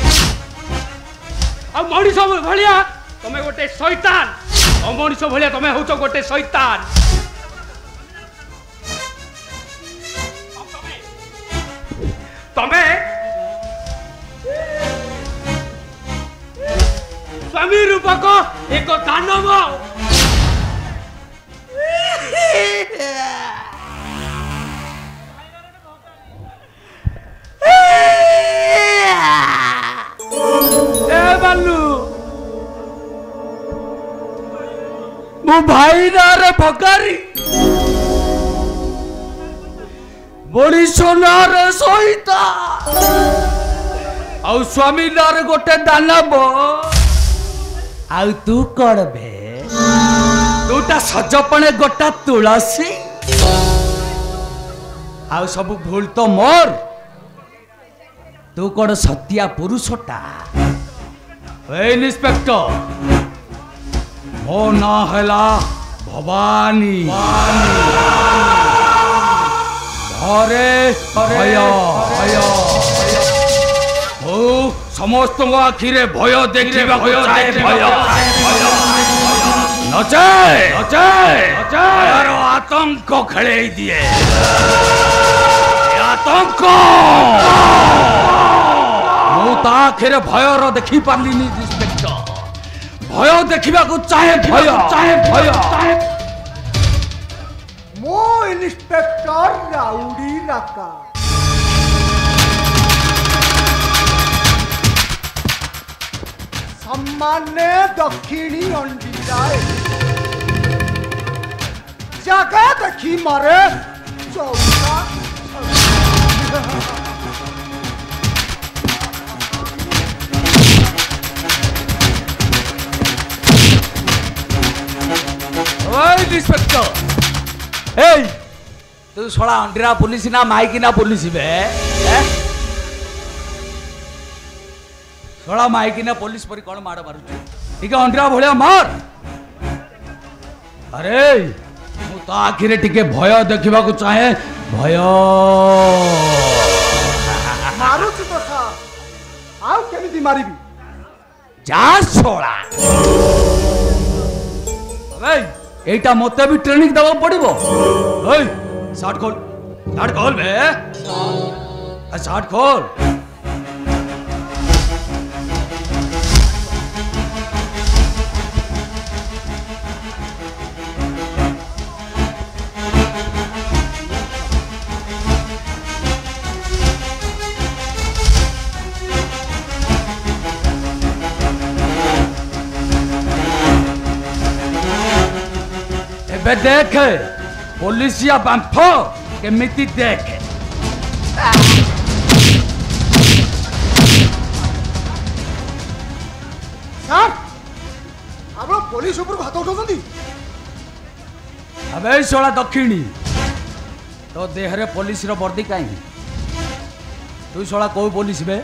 आ मनीष भलिया तमे गोटे शैतान अमनीष भलिया तमे हौ तो गोटे शैतान तमे स्वामी रूपक एक दानव भाई नारे भकारी बड़ी सोनारे सहिता आउ स्वामी नारे गोटे दानव आउ तू कौन बे तूटा सजपणे गोटा तुलसी आउ सब भूल तो मोर तू कौन सत्या पुरुषटा इंस्पेक्टर मो ना हैला भवानी घरे भय भय समस्त आखिरे भय देखा भय नचे आतंक खेले दिए आतंक मुझे भयर देखी पार्लिनी इंस्पेक्टर भय देखा चाहे भय मो इंस्पेक्टर राउडी राका सम्माने दक्षिणी अंडीराए जगह देखी मारे चौका इंस्पेक्टर ए तू सोला अंडीरा पुलिस ना माइकिना पुलिस बे सोला माइकिना पुलिस पर कौन माड़ मारू ठीक है अंडीरा भलिया मार अरे मु तो आखिरे टिके भय देखा चाहे भय मारू तो सा आउ केमिति मारिबी जा सोला अरे एटा मते भी ट्रेनिंग दबा पड़िबो ओए शार्ट खोल बे शार्ट खोल एबे देख पुलिसिया बांफ केमिति देख सर आप पुलिस ऊपर हाथ उठाउछंती अबे सोला दक्षिणी तो देहरे पुलिस रो वर्दी काई तू सोला को पुलिस बे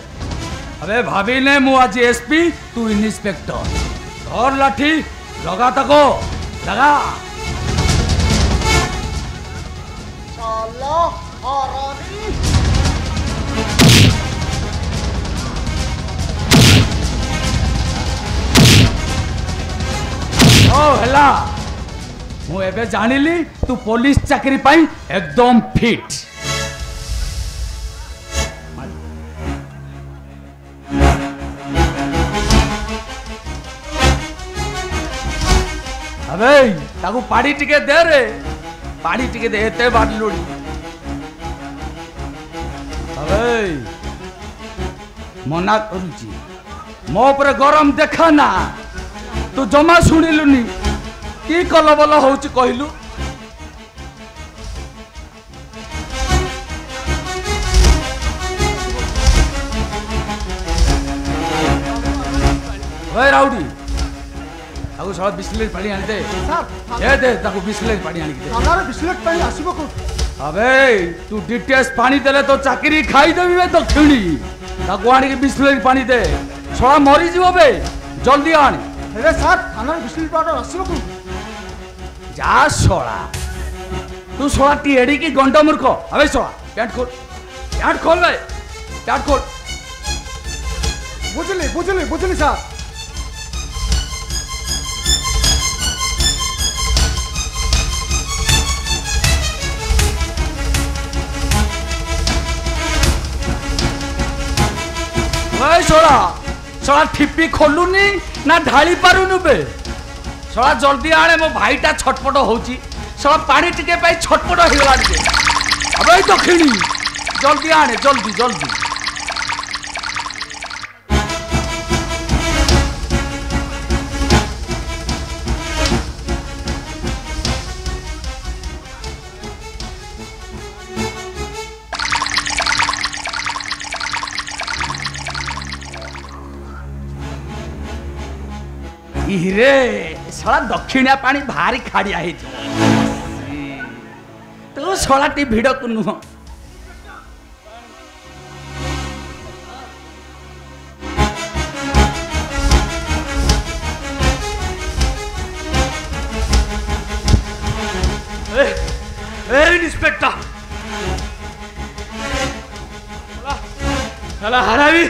अबे भाभी ने मु आज एसपी तू इंस्पेक्टर और लाठी लगा तको लगा साला हरामी ओ हेला मु एबे जानिली तू पुलिस चाकरी पाई एकदम फिट अबे ताकू पाड़ी टिके दे रे पाड़ी टिके दे एते बाड़ी लोड़ी अबे मना करूची मो पर गरम देखा ना तू जमा शुणिलुनी की कलबल होउची कहलु ओए राउडी ताकू सब बिस्लेट पानी आनी दे सर दे ताकू बिस्लेट पानी आनी दे हमारे बिस्लेट पानी आसीबो को अबे तू डिटेल्स पानी देले तो चाकरी खाई देबी बे दक्षिणी ताकू आनी के बिस्लेट पानी दे छोड़ा मरी जीवो बे जल्दी आनी अरे सर हमारे बिस्लेट पानी आसीबो को जा छोड़ा तू छोड़ा टीएडी की गंडा मूर्ख अबे छोड़ा पैंट खोल बे पैंट खोल बुझली सर छोड़ा ठिपी खोलुनी ना ढाली पारुनु बे छोड़ा जल्दी आने मो भाईटा छटपट होची छोड़ा पानी टिके पाई छटपट हेगला टिके अबे दक्षिणी जल्दी आने जल्दी ଇରେ ଶଳା ଦକ୍ଷିଣିଆ ପାଣି ଭାରି ଖାଡ଼ିଆ ହେଇଛି ତୁ ଶଳାଟି ଭିଡ଼କୁ ନୁହଁ इंस्पेक्टर साला हरावी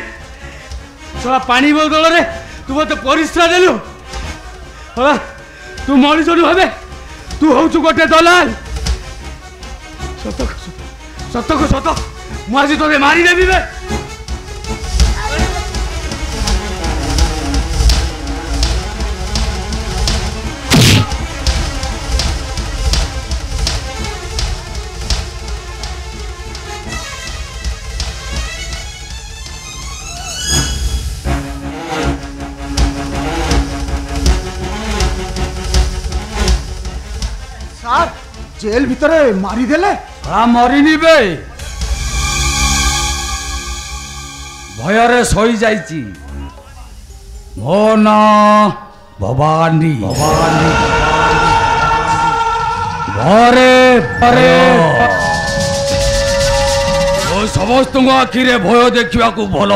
साला पानी बदल रे तू मत परिश्रा देलु साला तू मनीष भावे तू हूँ गोटे दलाल सत को सत मुझे तो मारिदेवी बे सार जेल भितरे मारी देले हाँ मरिनी बे भयरे सोई जाइची मो ना भवानी घरे परे समस्त आखिरे भय देखा भल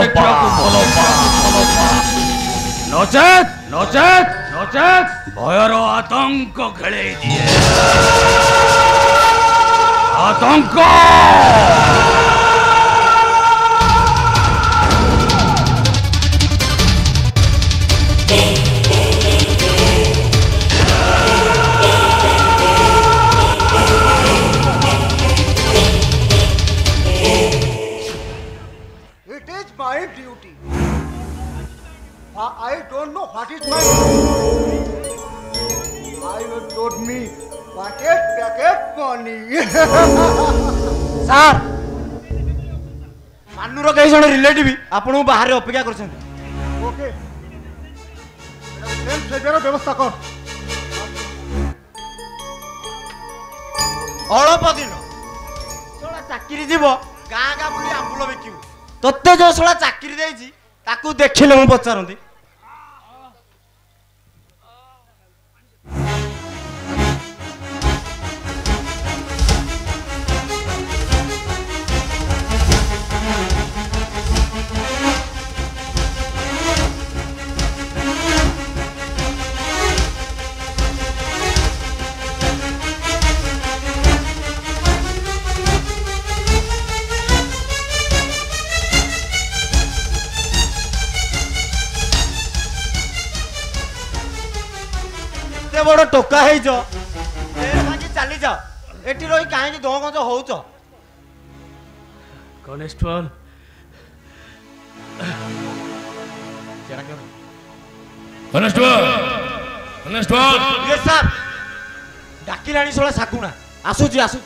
नचेत नचेत नचेत भयर आतंक खेले दिए आतंक It is my duty. I don't know what is my duty. I will told me packet money. Sir ମାନୁର କେହି ଜଣେ ରିଲେଟିଭ ଆପଣଙ୍କୁ ବାହାରେ ଅପେକ୍ଷା କରିଛନ୍ତି Okay. ट्रेन सेवेर व्यवस्था कर ଅଳ୍ପ ଦିନ ଶଳା ଚାକିରି ଯିବ ଗାଁ ଗାଁ ବୁଲି ଆମ୍ବୁଲ ବିକିବୁ ତତେ ଯୋଉ ଶଳା ଚାକିରି ଦେଇଛି ତାକୁ ଦେଖିଲେ ମୁଁ ପଚାରନ୍ତି बड़ टोका है चली जाओ एटी रही कहीं दो गज हो कनेस्टेबल डाकिलाणी शोला साकुणा आसुची आसु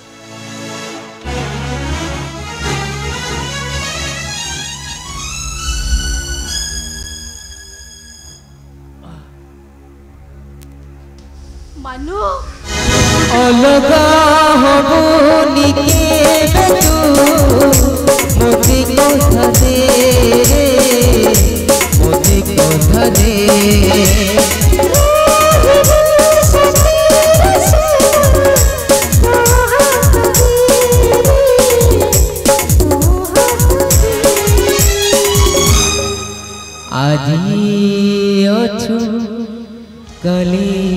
मानु अलगा हबुनी के मोती कोठा दे मोती कोठा दे आजी अछु कली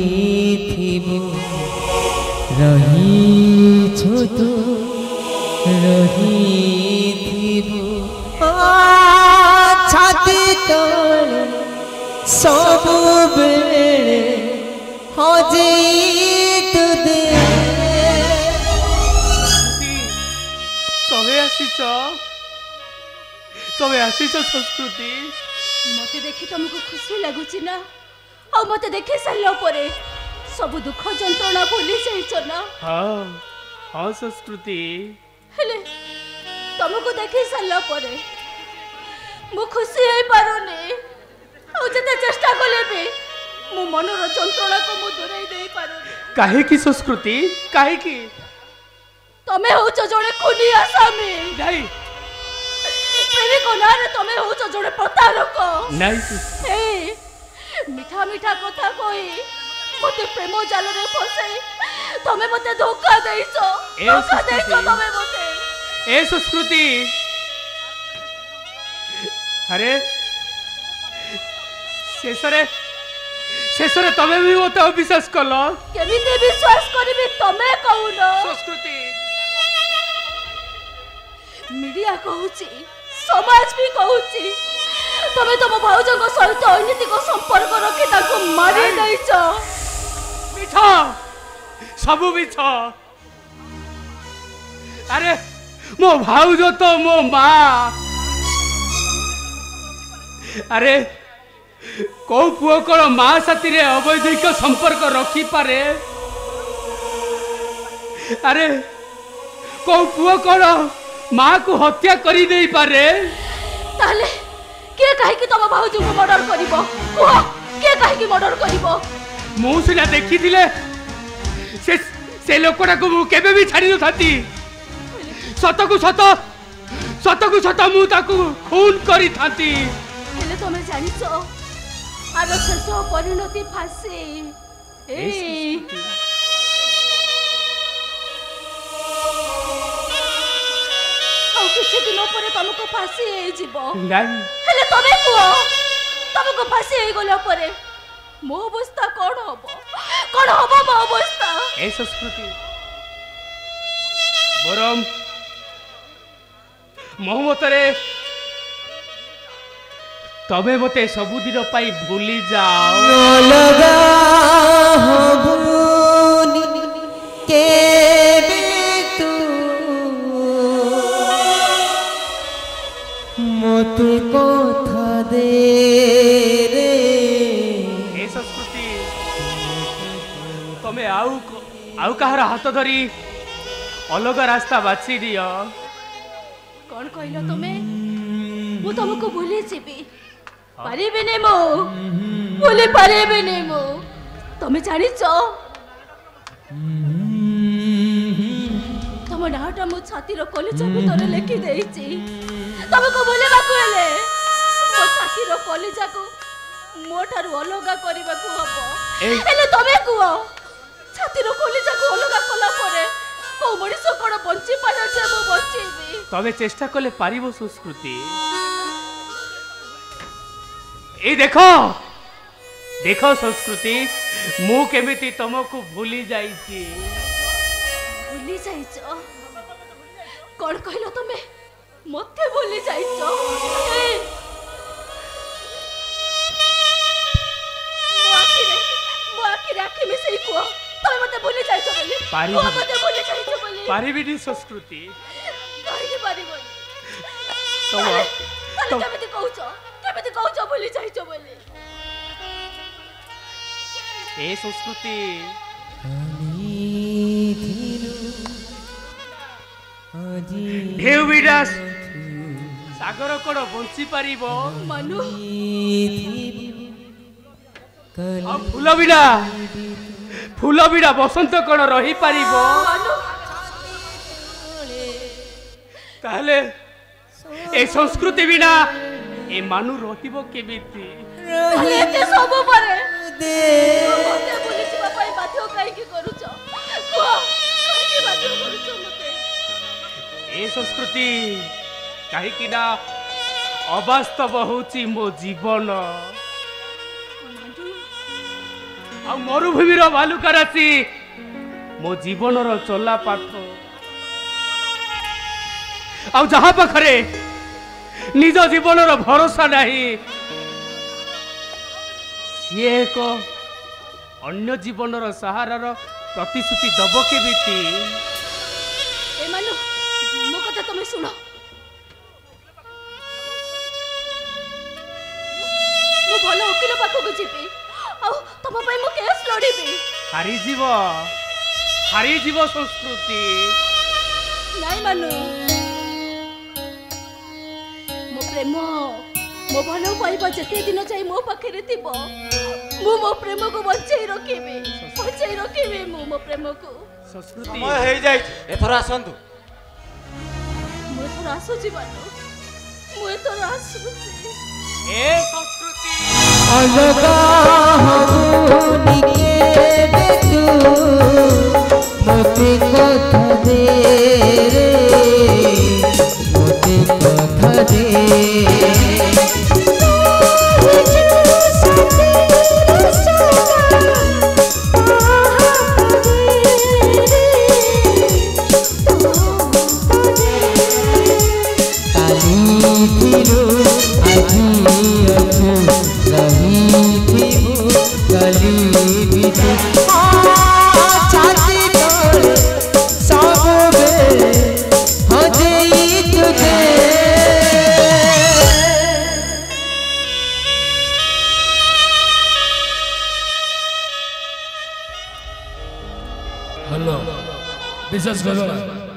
रही छो तो रही छाती तले सब बेले हजे तू दे तमे आसीच संस्कृति मते देखि तुमको खुशी लागुची ना आ मते देखि सारला परे सब दुख जंत्रणा भूली जाइछ ना हाँ हाँ संस्कृति हेले तुमको देखि सारला परे मु खुशी होई पारुनी आ जते चेष्टा कले भी मु मनर जंत्रणा को मु दूरै देई पारुनी काहे की संस्कृति काहे की तमे होच जणे खुनी आसामी नहीं प्रेमी कोनारे तमे होच जणे प्रतारक नहीं ए मिठा मिठा कथा कही मते प्रेम जाल रे फसाई तमे मते धोखा देइछो तमे मते ए संस्कृति अरे शेषरे तमे भी मते अविश्वास कलो केमिते विश्वास करबी तमे कहूनो संस्कृति मीडिया कहूची समाज भी कहूची तमे तम भाउजଙ୍କ सहित अनैतिक संपर्क रखी ताको मारी दैछो मिछ सबु मिछ अरे मो भाउज तो मो माँ अरे कौ पुओ कौन माँ साथी रे अवैधिक संपर्क रखी पारे अरे कौ पुओ कौन माँ को हत्या करी दे पारे ताले के कहि कि तम भाउज को मर्डर करिवो कुह के कहि कि मर्डर करिवो मु सिना देखी दिले से लोकटा को मु केबे भी छाड़ी न थाती सत को सत मु ताकू खून करी थाती हेले तमे जानिछो आर शेष परिणति फांसी किसी दिन पर तुमको फांसी हेले तमे कुओ तुमको फांसी हो गला परे मो अवस्था कौन हबो मो अवस्था ए संस्कृति बरम मो मतरे तमे मते सबुदिन पाई भूली जाओ लगा भूली के तू मते कथा दे रे ए संस्कृति तमे आउ कहार हाथ धरी अलग रास्ता बाछि दियो कौन कहलो तमे मु तुमको भूली जीवी पारिबेने मो भूली पारिबेने मो तमे जानिछो तम नाटा मो छाती रो कलेजा भीतर लेखि देइछि तुमको भूलेबा कहले मो छाती रो कलेजा को मो ठारू अलगा करबा को हबो हेले तमे कुओ छाती रो कलेजा को अलगा कला परे को मनिष कोन बंची पाना जे मो बंचीबी तमे चेष्टा कले पारिबो संस्कृति ए देखो देखो संस्कृति मु केमिति तुमको भूली जाइछि भूली जाइछो कोन कहलो तमे मते भूली जाइछो मो आखिरे आखि में सही को तमे मते भूली जाइछो बोली मो मते भूली जाइछो बोली पारिबिनी संस्कृति कहि पारिबो तो केमिति कहूचो भूली जाइछो बोली ए संस्कृति ढेउ विडास सागर कोन बंची पारिबो मनु फूल बिड़ा बसंत कोन रही पारिबो ताहले ए संस्कृति बिना ए मानु रहिबो केमिति एते सब परे मते बोली छिबा पई बाध्य काई के करूछो को काई बाध्य करूछो मते ए संस्कृति काहे कि ना अवास्तव होची मो जीवन आ मरुभूमिर बालुका राशि मो जीवनर चला पाठ आ जहा पाखरे निज जीवनर भरोसा नहीं सी एक अन्य जीवनर सहारार प्रतिश्रुति दब केमिति ए मानु मो कथा तुम सुनो मो भलो वकील पाखक जीवी आ तुम पई मो केस लड़ीबी हारी जीव संस्कृति नाई मानु मो प्रेम मो भलो पाइबा जते दिन चाहि मो पाखरे थिबो मो प्रेम को बंचाई रखिबे मो प्रेम को संस्कृति समय हे जाय एथर आसंतु मो एथर आसु जीवन मो एथर आसु ए संस्कृति अलगा हबुनी केबे तू मोते कथा दे रे मोते कथा दे हेलो विशेष करो